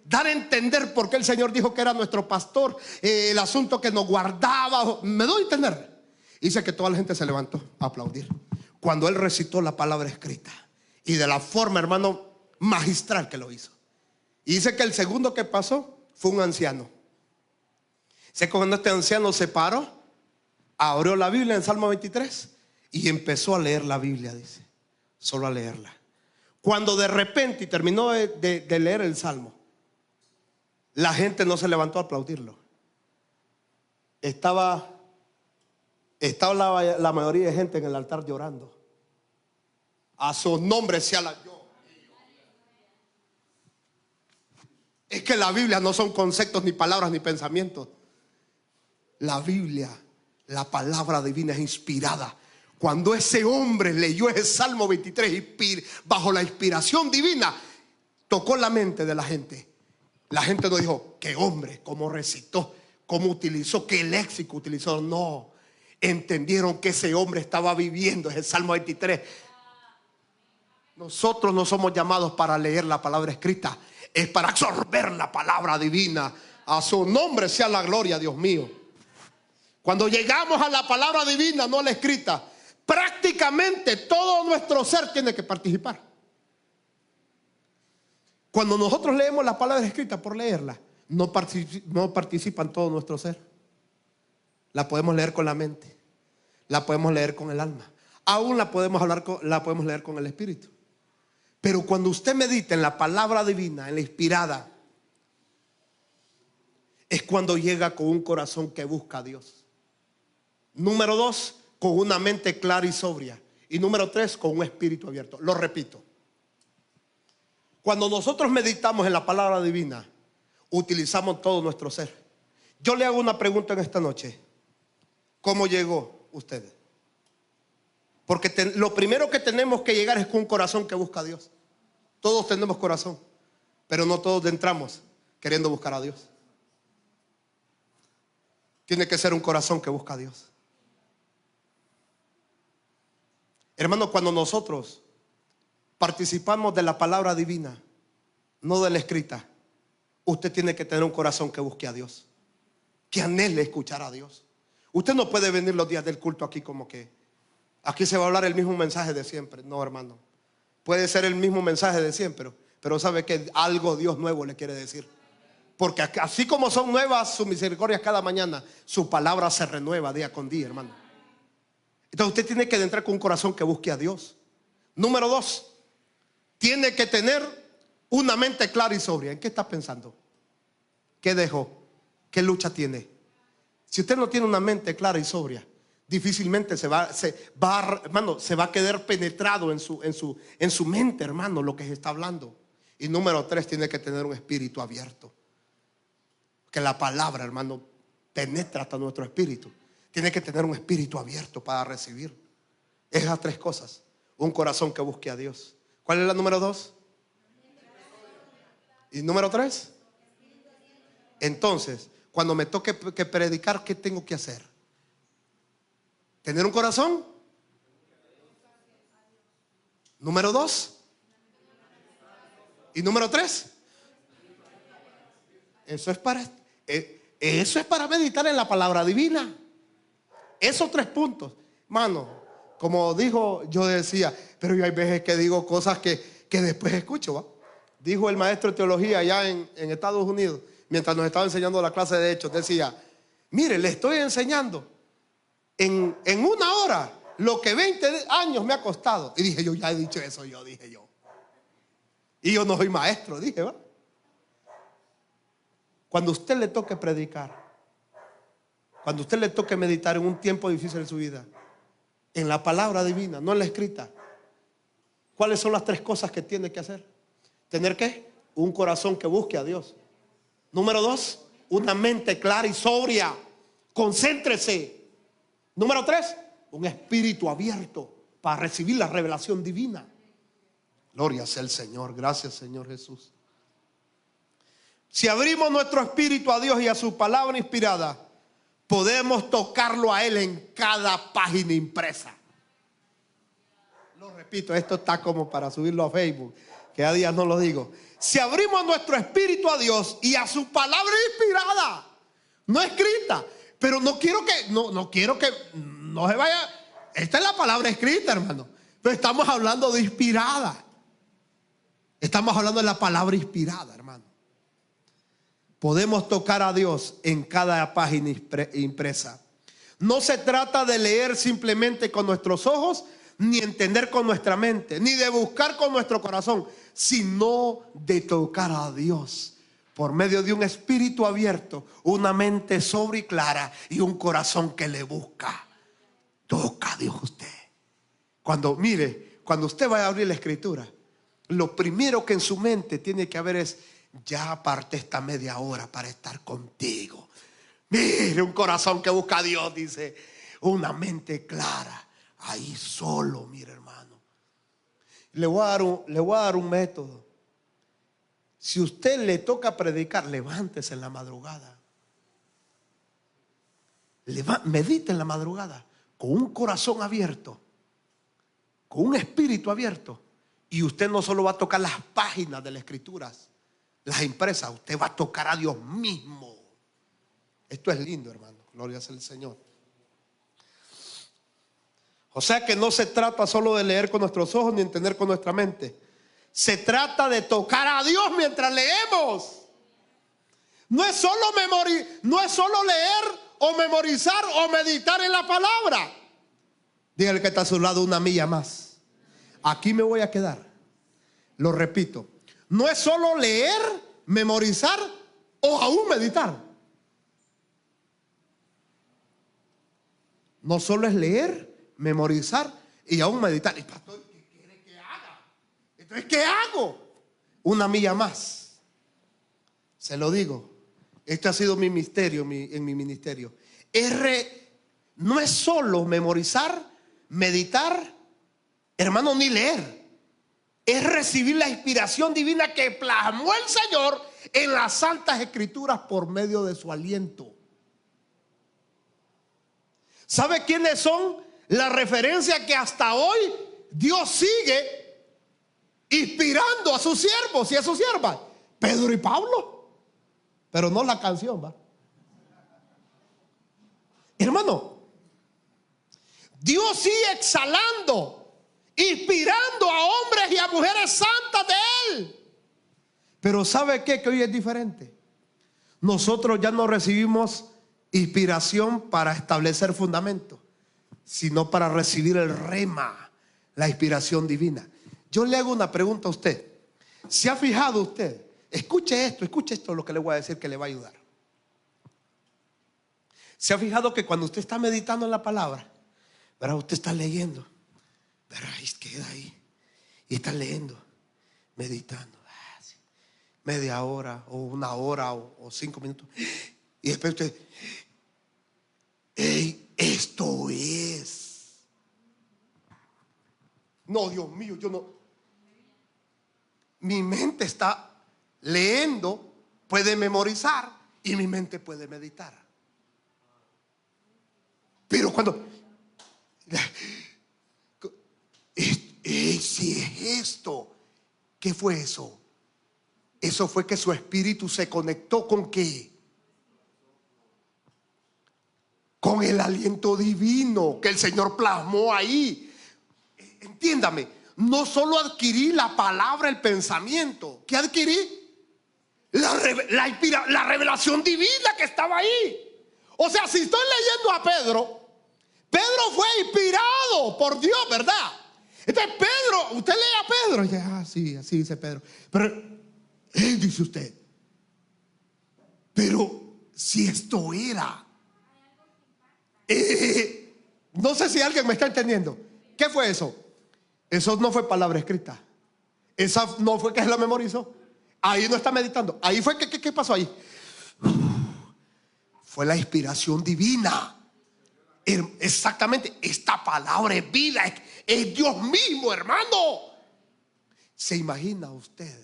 dar a entender por qué el Señor dijo que era nuestro pastor, el asunto que nos guardaba, me doy a entender. Dice que toda la gente se levantó a aplaudir cuando él recitó la palabra escrita, y de la forma, hermano, magistral que lo hizo. Y dice que el segundo que pasó fue un anciano. Sé que cuando este anciano se paró, abrió la Biblia en Salmo 23 y empezó a leer la Biblia, dice, solo a leerla. Cuando de repente, y terminó de leer el Salmo, la gente no se levantó a aplaudirlo. Estaba la mayoría de gente en el altar llorando. A su nombre sea la yo. Es que la Biblia no son conceptos, ni palabras, ni pensamientos. La Biblia, la palabra divina, es inspirada. Cuando ese hombre leyó ese Salmo 23 bajo la inspiración divina, tocó la mente de la gente. La gente no dijo: qué hombre, cómo recitó, cómo utilizó, qué léxico utilizó. No, entendieron que ese hombre estaba viviendo ese Salmo 23. Nosotros no somos llamados para leer la palabra escrita, es para absorber la palabra divina. A su nombre sea la gloria, Dios mío. Cuando llegamos a la palabra divina, no a la escrita, prácticamente todo nuestro ser tiene que participar. Cuando nosotros leemos la palabra escrita por leerla, no participan todo nuestro ser. La podemos leer con la mente, la podemos leer con el alma, aún la podemos leer con el espíritu. Pero cuando usted medita en la palabra divina, en la inspirada, es cuando llega con un corazón que busca a Dios. Número 2, con una mente clara y sobria. Y número 3, con un espíritu abierto. Lo repito. Cuando nosotros meditamos en la palabra divina, utilizamos todo nuestro ser. Yo le hago una pregunta en esta noche: ¿cómo llegó usted? Porque lo primero que tenemos que llegar es con un corazón que busca a Dios. Todos tenemos corazón, pero no todos entramos queriendo buscar a Dios. Tiene que ser un corazón que busca a Dios. Hermano, cuando nosotros participamos de la palabra divina, no de la escrita, usted tiene que tener un corazón que busque a Dios, que anhele escuchar a Dios. Usted no puede venir los días del culto aquí como que aquí se va a hablar el mismo mensaje de siempre. No, hermano. Puede ser el mismo mensaje de siempre, pero sabe que algo Dios nuevo le quiere decir. Porque así como son nuevas sus misericordias cada mañana, su palabra se renueva día con día, hermano. Entonces usted tiene que entrar con un corazón que busque a Dios. Número 2, tiene que tener una mente clara y sobria. ¿En qué está pensando? ¿Qué dejó? ¿Qué lucha tiene? Si usted no tiene una mente clara y sobria, difícilmente se va a quedar penetrado en su mente, hermano, lo que se está hablando. Y número 3, tiene que tener un espíritu abierto. Que la palabra, hermano, penetra hasta nuestro espíritu. Tiene que tener un espíritu abierto para recibir. Esas 3 cosas. Un corazón que busque a Dios. ¿Cuál es la número 2? ¿Y número 3? Entonces, cuando me toque que predicar, ¿qué tengo que hacer? ¿Tener un corazón? Número 2. ¿Y número 3? Eso es para meditar en la palabra divina. Esos 3 puntos, mano, como dijo, yo decía, pero yo hay veces que digo cosas que después escucho, ¿va? Dijo el maestro de teología allá en Estados Unidos, mientras nos estaba enseñando la clase de Hechos, decía: mire, le estoy enseñando en 1 hora lo que 20 años me ha costado. Y dije yo, ya he dicho eso, dije yo. Y yo no soy maestro, dije, ¿va? Cuando usted le toque predicar, cuando usted le toque meditar en un tiempo difícil de su vida, en la palabra divina, no en la escrita, ¿cuáles son las 3 cosas que tiene que hacer? ¿Tener qué? Un corazón que busque a Dios. Número 2, una mente clara y sobria. Concéntrese. Número 3, un espíritu abierto para recibir la revelación divina. Gloria sea el Señor. Gracias, Señor Jesús. Si abrimos nuestro espíritu a Dios y a su palabra inspirada, podemos tocarlo a Él en cada página impresa. Lo repito, esto está como para subirlo a Facebook, que a días no lo digo. Si abrimos nuestro espíritu a Dios y a su palabra inspirada, no escrita, pero no quiero que no se vaya. Esta es la palabra escrita, hermano, pero estamos hablando de inspirada. Estamos hablando de la palabra inspirada, hermano. Podemos tocar a Dios en cada página impresa. No se trata de leer simplemente con nuestros ojos, ni entender con nuestra mente, ni de buscar con nuestro corazón, sino de tocar a Dios por medio de un espíritu abierto, una mente sobria y clara y un corazón que le busca. Toca a Dios usted. Cuando usted vaya a abrir la escritura, lo primero que en su mente tiene que haber es: ya aparté esta media hora para estar contigo. Mire, un corazón que busca a Dios, dice, una mente clara, ahí solo, mire, hermano. Le voy a dar un método. Si usted le toca predicar, levántese en la madrugada. Medite en la madrugada con un corazón abierto, con un espíritu abierto. Y usted no solo va a tocar las páginas de las escrituras, las impresas, usted va a tocar a Dios mismo. Esto es lindo, hermano. Gloria sea al Señor. O sea que no se trata solo de leer con nuestros ojos ni entender con nuestra mente. Se trata de tocar a Dios mientras leemos. No es solo leer o memorizar o meditar en la palabra. Dígale que está a su lado: una milla más. Aquí me voy a quedar. Lo repito. No es solo leer, memorizar o aún meditar. No solo es leer, memorizar y aún meditar. Y pastor, ¿qué quiere que haga? Entonces, ¿qué hago? Una milla más. Se lo digo. Este ha sido mi misterio en mi ministerio. No es solo memorizar, meditar, hermano, ni leer. Es recibir la inspiración divina que plasmó el Señor en las santas escrituras por medio de su aliento. ¿Sabe quiénes son la referencia que hasta hoy Dios sigue inspirando a sus siervos y a sus siervas? Pedro y Pablo. Pero no la canción, ¿va? Hermano, Dios sigue exhalando, inspirando a hombres y a mujeres santas de Él. Pero ¿sabe qué? Que hoy es diferente. Nosotros ya no recibimos inspiración para establecer fundamentos, sino para recibir el rema, la inspiración divina. Yo le hago una pregunta a usted. ¿Se ha fijado usted? Escuche esto lo que le voy a decir que le va a ayudar. ¿Se ha fijado que cuando usted está meditando en la palabra, ¿verdad? Usted está leyendo, ¿verdad? Y queda ahí y está leyendo, meditando, media hora o una hora o 5 minutos, y después usted, esto es. No, Dios mío, yo no. Mi mente está leyendo, puede memorizar y mi mente puede meditar. Pero cuando si es esto, ¿qué fue eso? Eso fue que su espíritu se conectó ¿con qué? Con el aliento divino que el Señor plasmó ahí. Entiéndame, no solo adquirí la palabra, el pensamiento. ¿Qué adquirí? La revelación divina que estaba ahí. O sea, si estoy leyendo a Pedro fue inspirado por Dios, ¿verdad? Entonces Pedro, usted lee a Pedro y dice, sí, así dice Pedro. Pero dice usted, pero si esto era, no sé si alguien me está entendiendo. ¿Qué fue eso? Eso no fue palabra escrita. Esa no fue que se la memorizó. Ahí no está meditando. Ahí fue que, ¿qué pasó ahí? Fue la inspiración divina. Exactamente, esta palabra es vida, es Dios mismo, hermano. ¿Se imagina usted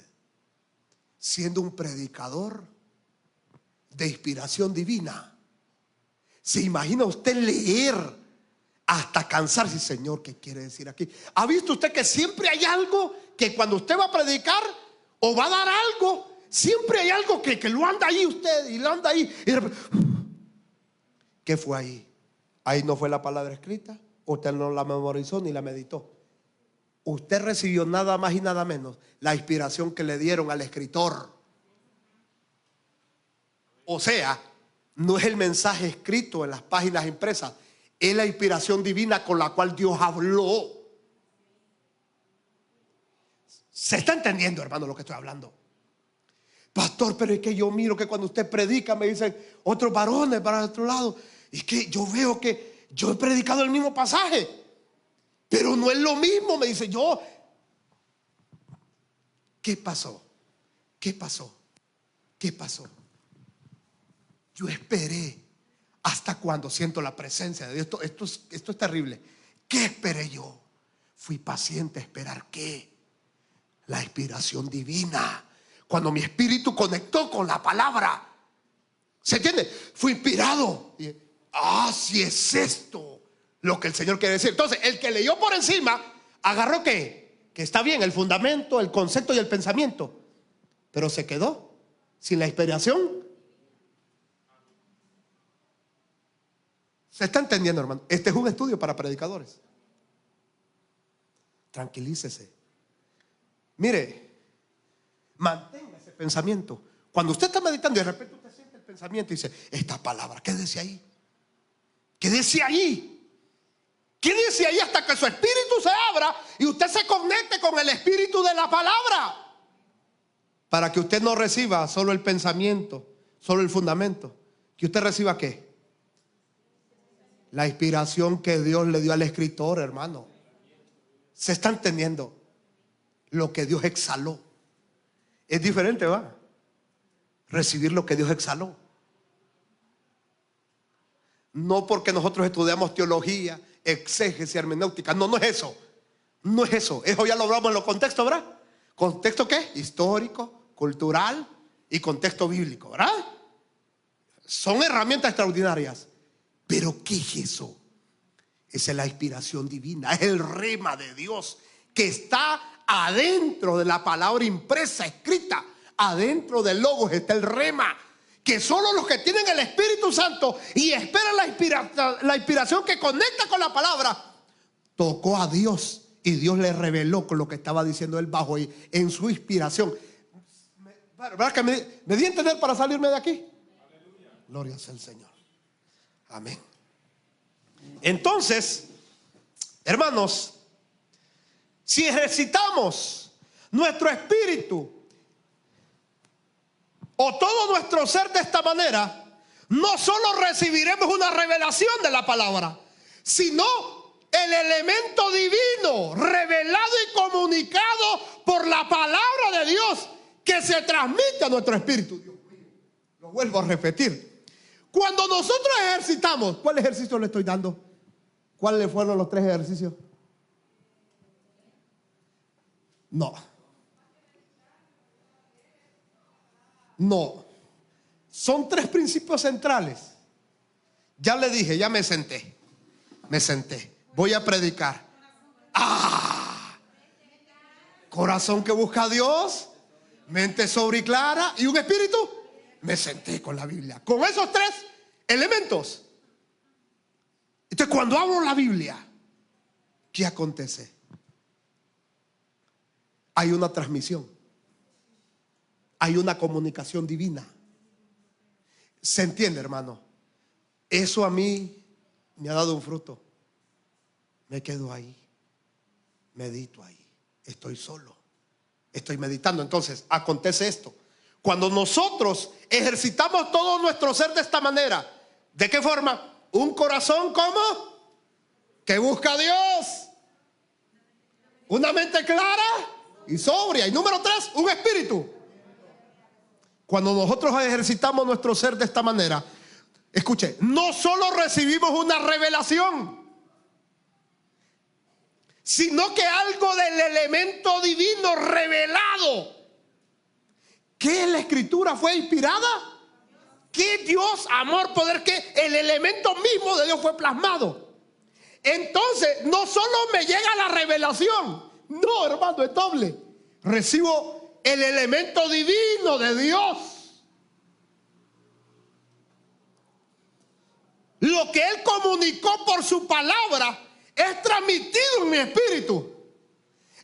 siendo un predicador de inspiración divina. ¿Se imagina usted leer hasta cansarse? Señor, ¿qué quiere decir aquí? ¿Ha visto usted que siempre hay algo que cuando usted va a predicar o va a dar algo, siempre hay algo que lo anda ahí usted y lo anda ahí? Y de repente, ¿qué fue ahí? Ahí no fue la palabra escrita. Usted no la memorizó ni la meditó. Usted recibió nada más y nada menos la inspiración que le dieron al escritor. O sea, no es el mensaje escrito en las páginas impresas, es la inspiración divina con la cual Dios habló. ¿Se está entendiendo, hermano, lo que estoy hablando? Pastor, pero es que yo miro que cuando usted predica me dicen otros varones para el otro lado. Y que yo veo que yo he predicado el mismo pasaje, pero no es lo mismo, me dice yo. ¿Qué pasó? ¿Qué pasó? ¿Qué pasó? Yo esperé hasta cuando siento la presencia de Dios. Esto es terrible. ¿Qué esperé yo? Fui paciente a esperar ¿qué? La inspiración divina. Cuando mi espíritu conectó con la palabra. ¿Se entiende? Fui inspirado. Si es esto lo que el Señor quiere decir. Entonces, el que leyó por encima agarró ¿qué? Que está bien, el fundamento, el concepto y el pensamiento, pero se quedó sin la inspiración. ¿Se está entendiendo, hermano? Este es un estudio para predicadores. Tranquilícese. Mire, mantenga ese pensamiento. Cuando usted está meditando y de repente usted siente el pensamiento y dice, esta palabra, ¿qué dice ahí? ¿Qué dice ahí? ¿Qué dice ahí? Hasta que su espíritu se abra y usted se conecte con el espíritu de la palabra. Para que usted no reciba solo el pensamiento, solo el fundamento. Que usted reciba ¿qué? La inspiración que Dios le dio al escritor, hermano. ¿Se está entendiendo? Lo que Dios exhaló. Es diferente, ¿va? Recibir lo que Dios exhaló. No porque nosotros estudiamos teología, exégesis, hermenéutica. No es eso. No es eso. Eso ya lo hablamos en los contextos, ¿verdad? ¿Contexto qué? Histórico, cultural y contexto bíblico, ¿verdad? Son herramientas extraordinarias. Pero ¿qué es eso? Esa es la inspiración divina. Es el rema de Dios que está adentro de la palabra impresa, escrita. Adentro del logos está el rema. Que solo los que tienen el Espíritu Santo y esperan la inspiración que conecta con la palabra, tocó a Dios y Dios le reveló con lo que estaba diciendo él bajo en su inspiración. ¿Verdad que me di a entender para salirme de aquí? Aleluya. Gloria sea al Señor. Amén. Entonces, hermanos, si ejercitamos nuestro espíritu o todo nuestro ser de esta manera, no solo recibiremos una revelación de la palabra, sino el elemento divino revelado y comunicado por la palabra de Dios que se transmite a nuestro espíritu. Dios mío, lo vuelvo a repetir. Cuando nosotros ejercitamos, ¿cuál ejercicio le estoy dando? ¿Cuáles fueron los 3 ejercicios? No. Son 3 principios centrales. Ya le dije, ya me senté. Voy a predicar. Corazón que busca a Dios, mente sobria y clara y un espíritu. Me senté con la Biblia, con esos 3 elementos. Entonces, cuando hablo la Biblia, ¿qué acontece? Hay una transmisión, hay una comunicación divina. ¿Se entiende, hermano? Eso a mí me ha dado un fruto. Me quedo ahí, medito ahí, estoy solo, estoy meditando. Entonces, acontece esto. Cuando nosotros ejercitamos todo nuestro ser de esta manera, ¿de qué forma? Un corazón ¿cómo? Que busca a Dios. Una mente clara y sobria. Y número 3, un espíritu. Cuando nosotros ejercitamos nuestro ser de esta manera, escuche, no solo recibimos una revelación, sino que algo del elemento divino revelado. ¿Qué es la escritura? ¿Fue inspirada? ¿Qué Dios, amor, poder? Que el elemento mismo de Dios fue plasmado. Entonces, no solo me llega la revelación, no, hermano, es doble. Recibo el elemento divino de Dios. Lo que Él comunicó por su palabra es transmitido en mi espíritu.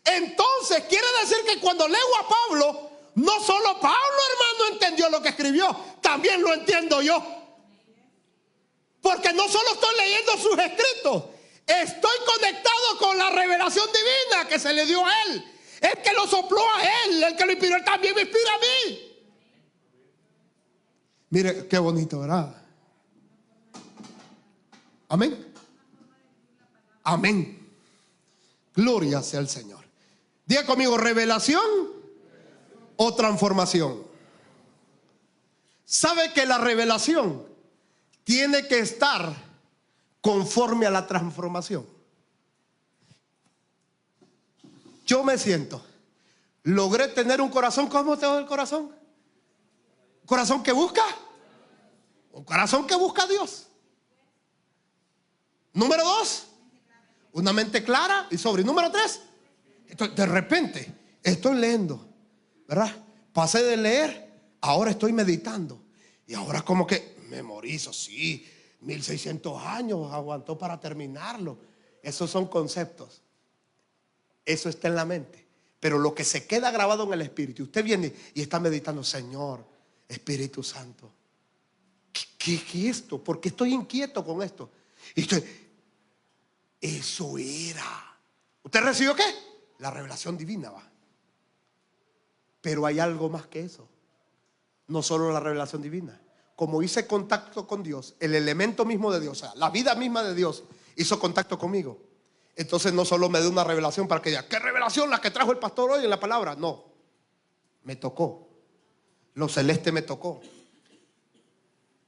Entonces, quiere decir que cuando leo a Pablo, no solo Pablo, hermano, entendió lo que escribió, también lo entiendo yo. Porque no solo estoy leyendo sus escritos, estoy conectado con la revelación divina que se le dio a él. El que lo sopló a él, el que lo inspiró, él también me inspira a mí. Mire, qué bonito, ¿verdad? Amén. Amén. Gloria sea el Señor. Diga conmigo, revelación o transformación. ¿Sabe que la revelación tiene que estar conforme a la transformación? Yo me siento, logré tener un corazón. ¿Cómo tengo el corazón? ¿Un corazón que busca? Un corazón que busca a Dios. Número 2, una mente clara y sobre. Número 3, de repente estoy leyendo, ¿verdad? Pasé de leer, ahora estoy meditando. Y ahora como que memorizo, sí, 1600 años aguantó para terminarlo. Esos son conceptos. Eso está en la mente. Pero lo que se queda grabado en el espíritu, usted viene y está meditando, Señor, Espíritu Santo, ¿qué es esto? ¿Por qué estoy inquieto con esto? Y eso era. ¿Usted recibió qué? La revelación divina, va. Pero hay algo más que eso. No solo la revelación divina. Como hice contacto con Dios, el elemento mismo de Dios, o sea, la vida misma de Dios hizo contacto conmigo. Entonces no solo me dio una revelación para que diga, ¿qué revelación la que trajo el pastor hoy en la palabra? No, me tocó. Lo celeste me tocó.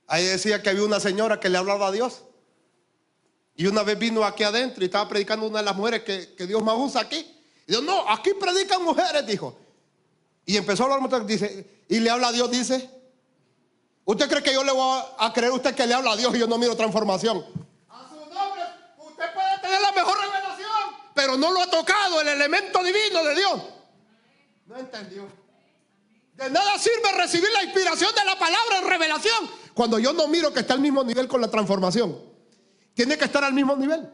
Ahí decía que había una señora que le hablaba a Dios. Y una vez vino aquí adentro y estaba predicando una de las mujeres que Dios más usa aquí. Y dijo, no, aquí predican mujeres, dijo. Y empezó a hablar, dice, y le habla a Dios, dice, ¿usted cree que yo le voy a creer a usted que le habla a Dios y yo no miro transformación? A su nombre, usted puede tener la mejor revelación, pero no lo ha tocado el elemento divino de Dios. No entendió. De nada sirve recibir la inspiración de la palabra en revelación cuando yo no miro que está al mismo nivel con la transformación. Tiene que estar al mismo nivel.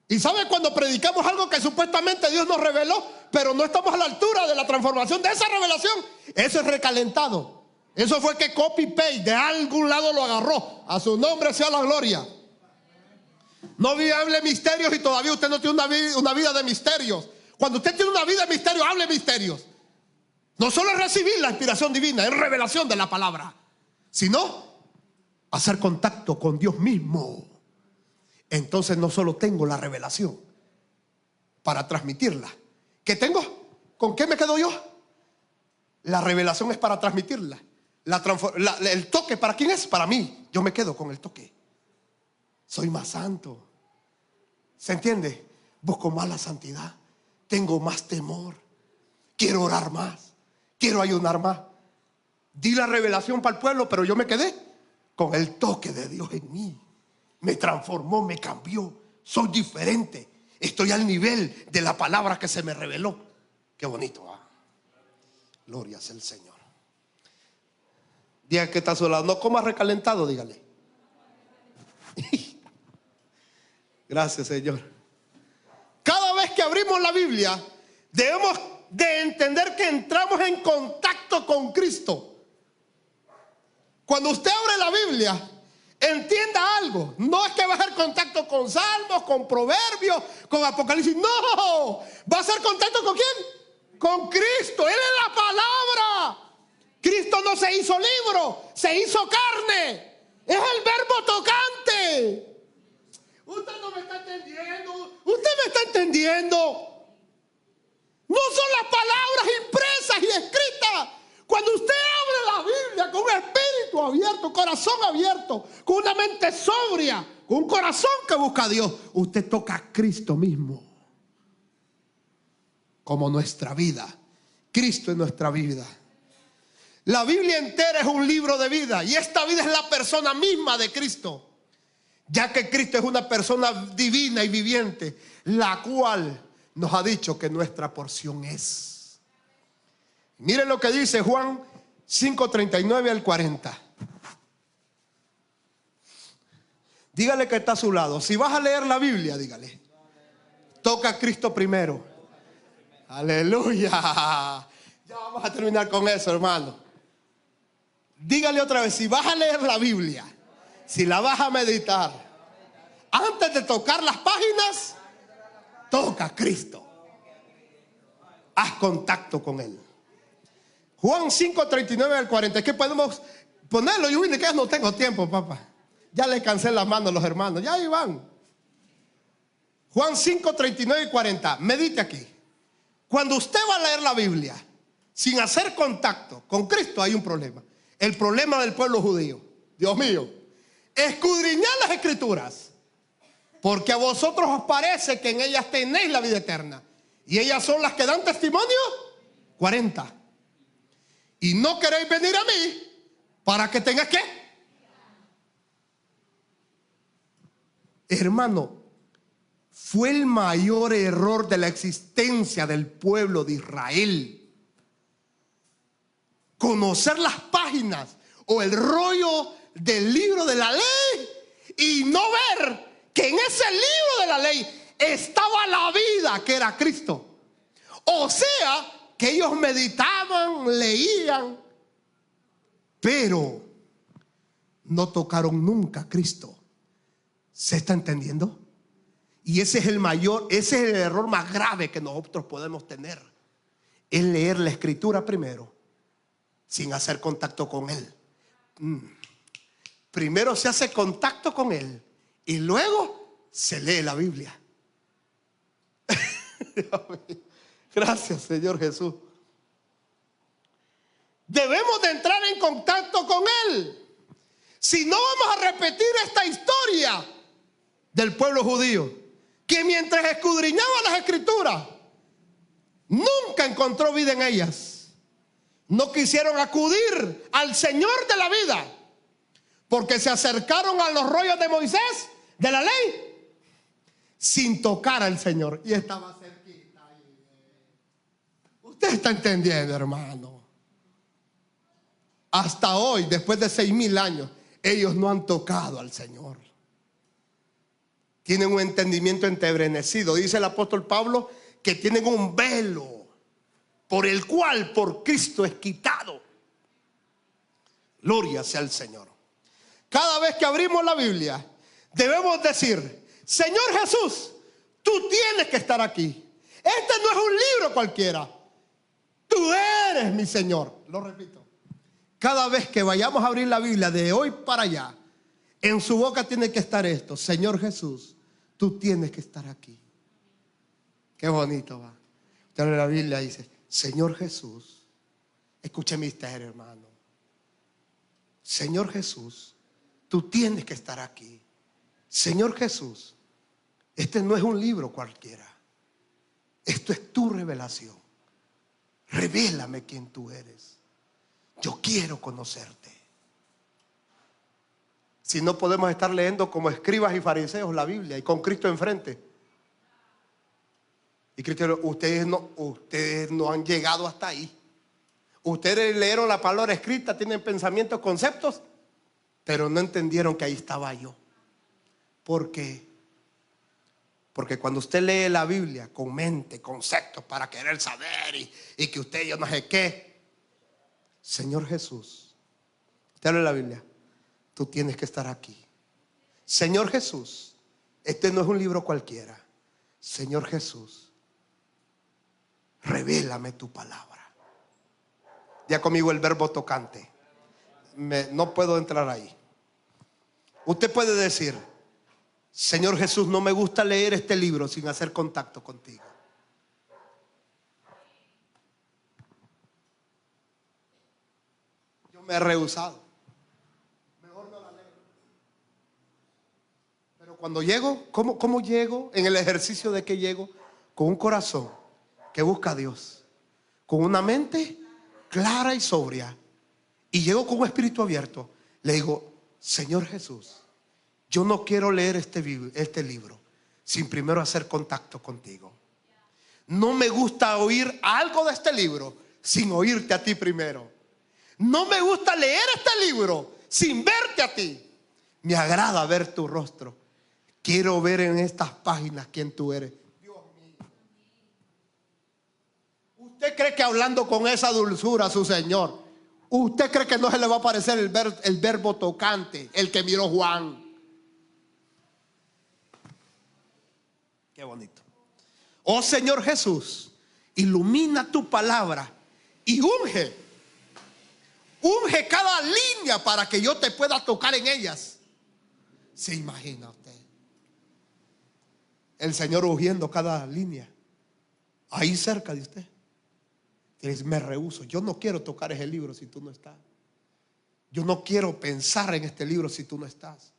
Y ¿sabe cuando predicamos algo que supuestamente Dios nos reveló, pero no estamos a la altura de la transformación de esa revelación? Eso es recalentado. Eso fue que copy-paste de algún lado lo agarró. A su nombre sea la gloria. No hable misterios y todavía usted no tiene una vida de misterios. Cuando usted tiene una vida de misterios, hable misterios. No solo es recibir la inspiración divina, es revelación de la palabra, sino hacer contacto con Dios mismo. Entonces no solo tengo la revelación para transmitirla. ¿Qué tengo? ¿Con qué me quedo yo? La revelación es para transmitirla. El toque, ¿para quién es? Para mí. Yo me quedo con el toque. Soy más santo. ¿Se entiende? Busco más la santidad. Tengo más temor. Quiero orar más. Quiero ayunar más. Di la revelación para el pueblo, pero yo me quedé con el toque de Dios en mí. Me transformó, me cambió. Soy diferente. Estoy al nivel de la palabra que se me reveló. Qué bonito, ¿eh? Gloria sea el Señor. Diga que está a su lado, no comas recalentado, dígale. Gracias, Señor. Cada vez que abrimos la Biblia, debemos de entender que entramos en contacto con Cristo. Cuando usted abre la Biblia, entienda algo. No es que va a hacer contacto con Salmos, con Proverbios, con Apocalipsis. No, va a hacer contacto ¿con quién? Con Cristo. Él es la palabra. Cristo no se hizo libro, se hizo carne. Es el verbo tocante. Usted no me está entendiendo. Usted me está entendiendo. No son las palabras impresas y escritas. Cuando usted abre la Biblia con un espíritu abierto, corazón abierto, con una mente sobria, con un corazón que busca a Dios, usted toca a Cristo mismo como nuestra vida. Cristo es nuestra vida. La Biblia entera es un libro de vida y esta vida es la persona misma de Cristo, ya que Cristo es una persona divina y viviente, la cual nos ha dicho que nuestra porción es. Miren lo que dice Juan 5:39 al 40. Dígale que está a su lado. Si vas a leer la Biblia, dígale: toca a Cristo primero. Aleluya. Ya vamos a terminar con eso, hermano. Dígale otra vez: si vas a leer la Biblia, si la vas a meditar, antes de tocar las páginas, toca a Cristo. Haz contacto con Él. Juan 5:39 al 40. Es que podemos ponerlo. Yo vine que ya no tengo tiempo, papá. Ya le cansé las manos a los hermanos. Ya ahí van. Juan 5:39 y 40. Medite aquí. Cuando usted va a leer la Biblia sin hacer contacto con Cristo, hay un problema. El problema del pueblo judío. Dios mío. Escudriñad las Escrituras, porque a vosotros os parece que en ellas tenéis la vida eterna, y ellas son las que dan testimonio. 40. Y no queréis venir a mí para que tengas que. Hermano, fue el mayor error de la existencia del pueblo de Israel conocer las páginas o el rollo del libro de la ley y no ver que en ese libro de la ley estaba la vida, que era Cristo. O sea, que ellos meditaban, leían, pero no tocaron nunca a Cristo. ¿Se está entendiendo? Y ese es el error más grave que nosotros podemos tener. Es leer la Escritura primero, sin hacer contacto con Él. Primero se hace contacto con Él y luego se lee la Biblia. Gracias, Señor Jesús. Debemos de entrar en contacto con Él. Si no, vamos a repetir esta historia del pueblo judío, que mientras escudriñaba las Escrituras, nunca encontró vida en ellas. No quisieron acudir al Señor de la vida, porque se acercaron a los rollos de Moisés, de la ley, sin tocar al Señor. Y estaba cerquita. Usted está entendiendo, hermano. Hasta hoy, después de 6,000 años, ellos no han tocado al Señor. Tienen un entendimiento entebrecido. Dice el apóstol Pablo que tienen un velo por el cual por Cristo es quitado. Gloria sea al Señor. Cada vez que abrimos la Biblia debemos decir: Señor Jesús, tú tienes que estar aquí. Este no es un libro cualquiera. Tú eres mi Señor. Lo repito. Cada vez que vayamos a abrir la Biblia de hoy para allá, en su boca tiene que estar esto: Señor Jesús, tú tienes que estar aquí. Qué bonito va. Usted abre la Biblia y dice: Señor Jesús, escuche mi misterio, hermano. Señor Jesús, tú tienes que estar aquí. Señor Jesús, este no es un libro cualquiera. Esto es tu revelación. Revélame quién tú eres. Yo quiero conocerte. Si no, podemos estar leyendo como escribas y fariseos la Biblia y con Cristo enfrente. Y Cristo, ustedes no han llegado hasta ahí. Ustedes leyeron la palabra escrita, tienen pensamientos, conceptos, pero no entendieron que ahí estaba yo. ¿Por qué? Porque cuando usted lee la Biblia con mente, conceptos para querer saber y que usted yo no sé qué, Señor Jesús, usted lee la Biblia, tú tienes que estar aquí. Señor Jesús, este no es un libro cualquiera. Señor Jesús, revélame tu palabra. Ya conmigo el verbo tocante. No puedo entrar ahí. Usted puede decir: Señor Jesús, no me gusta leer este libro sin hacer contacto contigo. Yo me he rehusado. Mejor no la leo. Pero cuando llego, ¿cómo llego? En el ejercicio de que llego con un corazón que busca a Dios, con una mente clara y sobria, Y llego con un espíritu abierto. Le digo, Señor Jesús, yo no quiero leer este libro sin primero hacer contacto contigo. No me gusta oír algo de este libro sin oírte a ti primero. No me gusta leer este libro sin verte a ti. Me agrada ver tu rostro. Quiero ver en estas páginas quién tú eres. Dios mío. ¿Usted cree que hablando con esa dulzura a su Señor, usted cree que no se le va a aparecer el verbo tocante, el que miró Juan? Qué bonito. Oh Señor Jesús, ilumina tu palabra y unge cada línea para que yo te pueda tocar en ellas. ¿Se imagina usted? El Señor ungiendo cada línea ahí cerca de usted. Y dice, me rehúso, yo no quiero tocar ese libro si tú no estás. Yo no quiero pensar en este libro si tú no estás.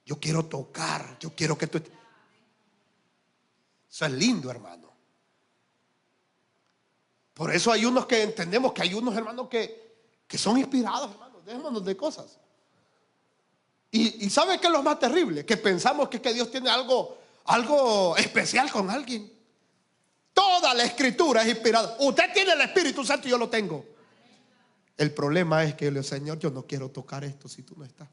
Yo quiero tocar, yo quiero que tú estés. Eso es lindo, hermano. Por eso hay unos que entendemos que hay unos hermanos que son inspirados, hermanos de cosas. Y ¿sabe qué es lo más terrible? Que pensamos que Dios tiene algo especial con alguien. Toda la escritura es inspirada. Usted tiene el Espíritu Santo y yo lo tengo. El problema es que yo le digo, Señor, yo no quiero tocar esto si tú no estás.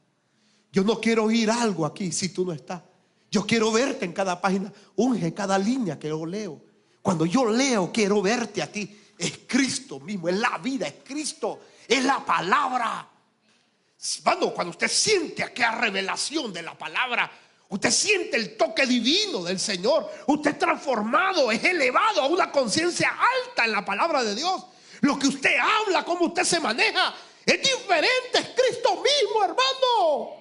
Yo no quiero oír algo aquí si tú no estás. Yo quiero verte en cada página. Unge cada línea que yo leo. Cuando yo leo, quiero verte a ti. Es Cristo mismo, es la vida, es Cristo, es la palabra. Cuando usted siente aquella revelación de la palabra, usted siente el toque divino del Señor. Usted es transformado, es elevado a una conciencia alta en la palabra de Dios. Lo que usted habla, cómo usted se maneja, es diferente, es Cristo mismo, hermano.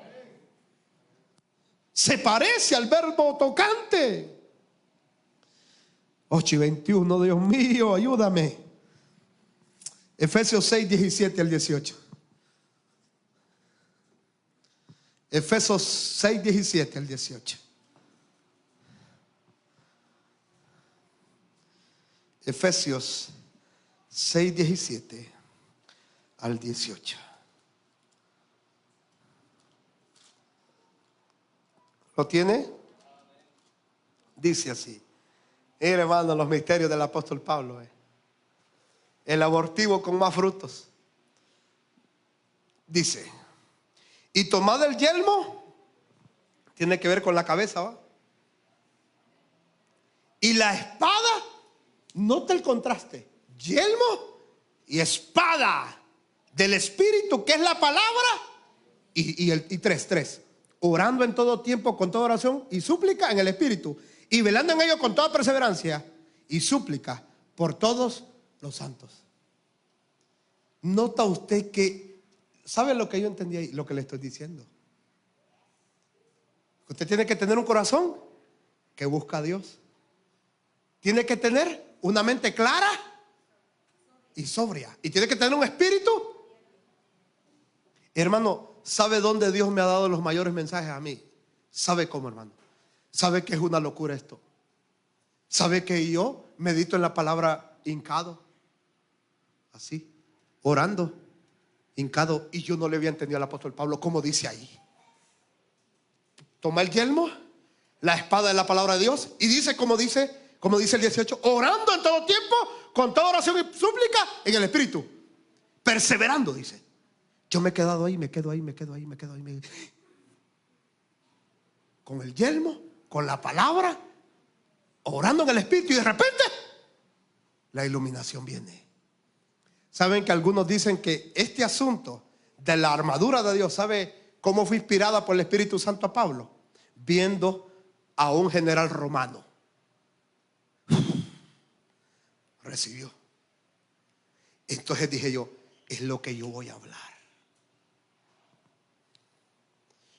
Se parece al verbo tocante. 8:21, Dios mío, ayúdame. Efesios 6, 17 al 18. Efesios 6, 17 al 18. Efesios 6, 17 al 18. ¿Lo tiene? Dice así. Mira, hermano, los misterios del apóstol Pablo. El abortivo con más frutos. Dice, y tomad el yelmo, tiene que ver con la cabeza, ¿va? Y la espada, nota el contraste, yelmo y espada del Espíritu, que es la palabra. Y tres, orando en todo tiempo con toda oración y súplica en el Espíritu, y velando en ello con toda perseverancia y súplica por todos los santos. Nota usted que, ¿sabe lo que yo entendí ahí? Lo que le estoy diciendo. Usted tiene que tener un corazón que busca a Dios. Tiene que tener una mente clara y sobria. Y tiene que tener un espíritu. Hermano, ¿sabe dónde Dios me ha dado los mayores mensajes a mí? ¿Sabe cómo, hermano? ¿Sabe que es una locura esto? ¿Sabe que yo medito en la palabra hincado? Así, orando, hincado. Y yo no le había entendido al apóstol Pablo cómo dice ahí. Toma el yelmo, la espada de la palabra de Dios, y dice como dice el 18, orando en todo tiempo, con toda oración y súplica en el Espíritu, perseverando, dice. Yo me he quedado ahí, me quedo ahí. Con el yelmo, con la palabra, orando en el Espíritu, y de repente la iluminación viene. Saben que algunos dicen que este asunto de la armadura de Dios, ¿sabe cómo fue inspirada por el Espíritu Santo a Pablo? Viendo a un general romano. Recibió. Entonces dije yo, es lo que yo voy a hablar.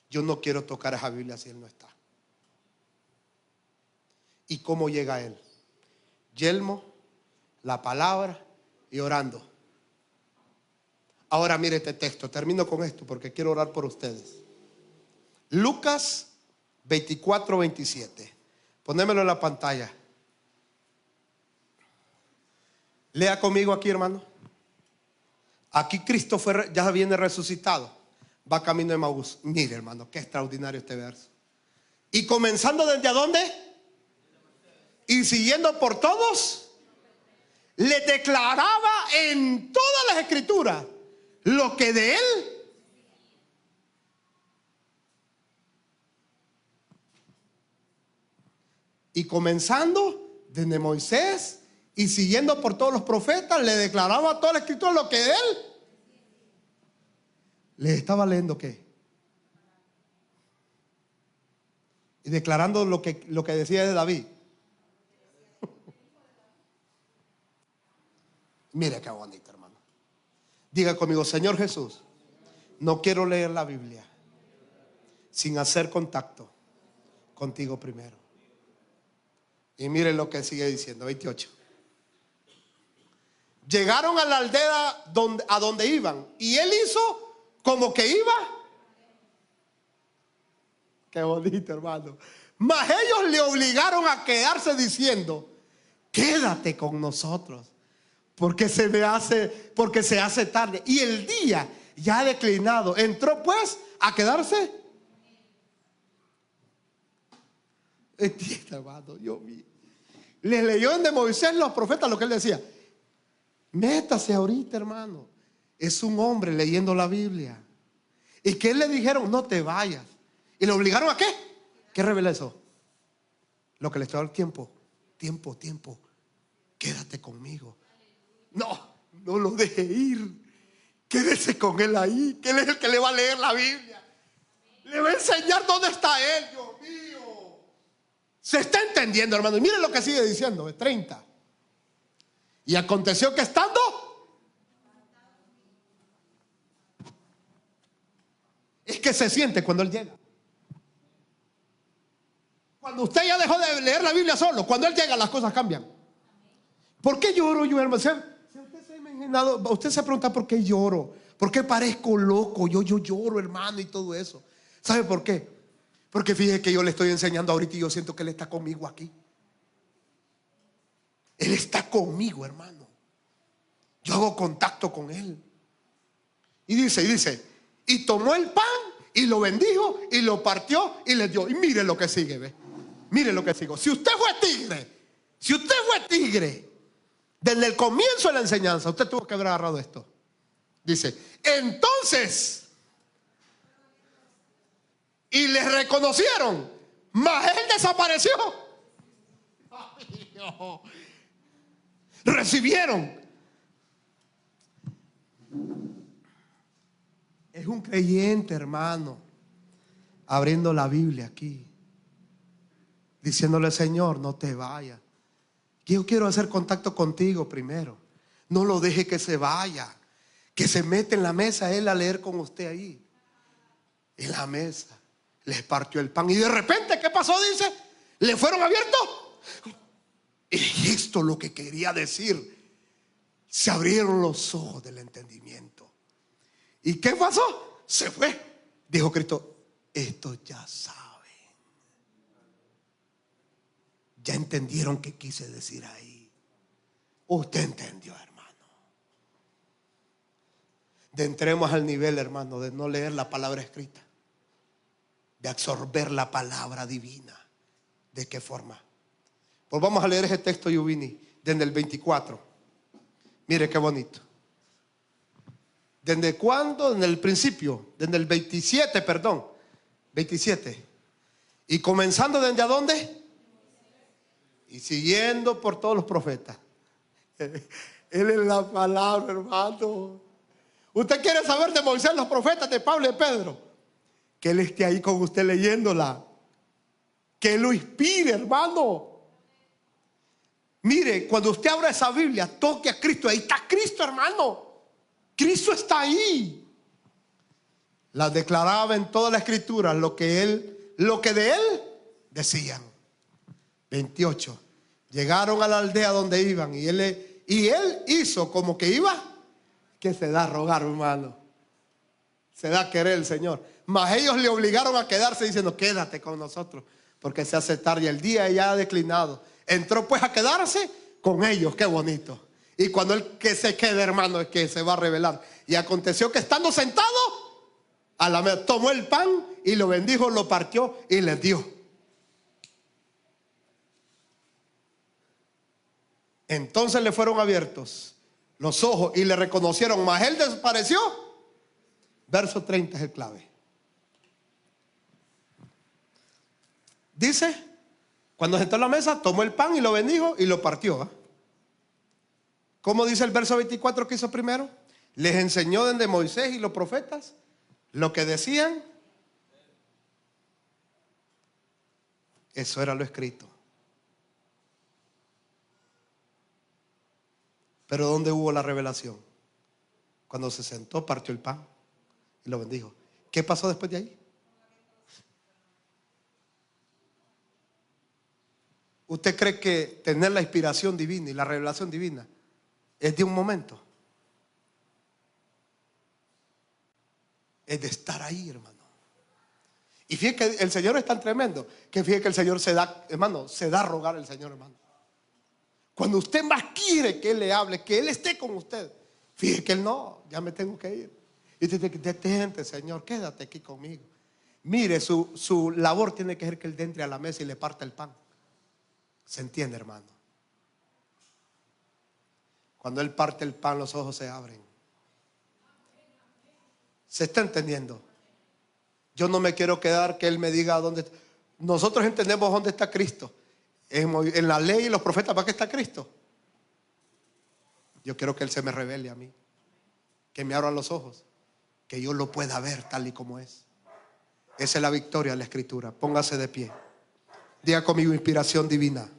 Yo no quiero tocar esa Biblia si él no está. ¿Y cómo llega él? Yelmo, la palabra y orando. Ahora mire este texto, termino con esto porque quiero orar por ustedes. Lucas 24, 27. Ponémelo en la pantalla. Lea conmigo aquí, hermano. Aquí Cristo ya viene resucitado. Va camino de Emaús. Mire, hermano, qué extraordinario este verso. Y comenzando desde a dónde, y siguiendo por todos, le declaraba en todas las escrituras lo que de él. Y comenzando desde Moisés y siguiendo por todos los profetas, le declaraba a toda la escritura lo que de él. ¿Les estaba leyendo qué? Y declarando lo que decía de David. Mire qué bonito, hermano. Diga conmigo: Señor Jesús, no quiero leer la Biblia sin hacer contacto contigo primero. Y miren lo que sigue diciendo, 28. Llegaron a la aldea a donde iban, y él hizo como que iba. Qué bonito, hermano. Mas ellos le obligaron a quedarse diciendo: quédate con nosotros, porque se hace tarde y el día ya ha declinado. Entró pues a quedarse. Hermano, Dios mío. Les leyó de Moisés los profetas lo que él decía. Métase ahorita, hermano. Es un hombre leyendo la Biblia. ¿Y qué le dijeron? No te vayas. ¿Y le obligaron a qué? ¿Qué revela eso? Lo que le está dando tiempo. Tiempo. Quédate conmigo. No lo deje ir. Quédese con él ahí, que él es el que le va a leer la Biblia. Le va a enseñar dónde está él, Dios mío. Se está entendiendo, hermano. Y miren lo que sigue diciendo, 30. Y aconteció que estando, es que se siente cuando él llega. Cuando usted ya dejó de leer la Biblia solo, cuando él llega las cosas cambian. ¿Por qué lloro yo, hermano? Si usted se ha imaginado, usted se pregunta por qué lloro, por qué parezco loco, yo lloro, hermano, y todo eso. ¿Sabe por qué? Porque fíjese que yo le estoy enseñando ahorita y yo siento que él está conmigo aquí. Él está conmigo, hermano. Yo hago contacto con él. Y dice, y tomó el pan y lo bendijo y lo partió y le dio. Y mire lo que sigue, ¿ve? Mire lo que sigue. Si usted fue tigre, desde el comienzo de la enseñanza, usted tuvo que haber agarrado esto. Dice, entonces, y le reconocieron, mas él desapareció. Ay, no. Recibieron. Es un creyente, hermano, abriendo la Biblia aquí, diciéndole: Señor, no te vayas. Yo quiero hacer contacto contigo primero. No lo deje que se vaya, que se mete en la mesa él a leer con usted ahí. En la mesa les partió el pan y de repente, ¿qué pasó? Dice, le fueron abiertos. Y esto es lo que quería decir. Se abrieron los ojos del entendimiento. ¿Y qué pasó? Se fue. Dijo Cristo: estos ya saben. Ya entendieron qué quise decir ahí. Usted entendió, hermano. Entremos al nivel, hermano, de no leer la palabra escrita, de absorber la palabra divina. ¿De qué forma? Pues vamos a leer ese texto, Yuvini, desde el 24. Mire qué bonito. ¿Desde cuándo? En el principio, desde el 27, perdón. 27. Y comenzando desde a dónde? Y siguiendo por todos los profetas. Él es la palabra, hermano. Usted quiere saber de Moisés, los profetas, de Pablo y de Pedro. Que él esté ahí con usted leyéndola. Que lo inspire, hermano. Mire, cuando usted abra esa Biblia, toque a Cristo. Ahí está Cristo, hermano. Cristo está ahí. La declaraba en toda la escritura lo que de él decían. 28. Llegaron a la aldea donde iban y él hizo como que iba, que se da a rogar, hermano. Se da a querer el Señor. Mas ellos le obligaron a quedarse diciendo: quédate con nosotros, porque se hace tarde y el día ya ha declinado. Entró pues a quedarse con ellos. Qué bonito. Y cuando él que se quede, hermano, es que se va a revelar. Y aconteció que estando sentado a la mesa, tomó el pan y lo bendijo, lo partió y les dio. Entonces le fueron abiertos los ojos y le reconocieron, mas él desapareció. Verso 30 es el clave. Dice, cuando sentó a la mesa, tomó el pan y lo bendijo y lo partió. ¿Cómo dice el verso 24 que hizo primero? Les enseñó desde Moisés y los profetas lo que decían. Eso era lo escrito. Pero ¿dónde hubo la revelación? Cuando se sentó, partió el pan y lo bendijo. ¿Qué pasó después de ahí? ¿Usted cree que tener la inspiración divina y la revelación divina es de un momento? Es de estar ahí, hermano. Y fíjate que el Señor es tan tremendo que fíjate que el Señor se da, hermano, se da a rogar el Señor, hermano. Cuando usted más quiere que Él le hable, que Él esté con usted, fíjese que Él no, ya me tengo que ir. Y dice, detente, Señor, quédate aquí conmigo. Mire, su labor tiene que ser que Él entre a la mesa y le parta el pan. ¿Se entiende, hermano? Cuando Él parte el pan, los ojos se abren. ¿Se está entendiendo? Yo no me quiero quedar que Él me diga dónde. Nosotros entendemos dónde está Cristo. En la ley y los profetas, ¿para qué está Cristo? Yo quiero que Él se me revele a mí, que me abran los ojos, que yo lo pueda ver tal y como es. Esa es la victoria de la Escritura. Póngase de pie. Diga conmigo: inspiración divina.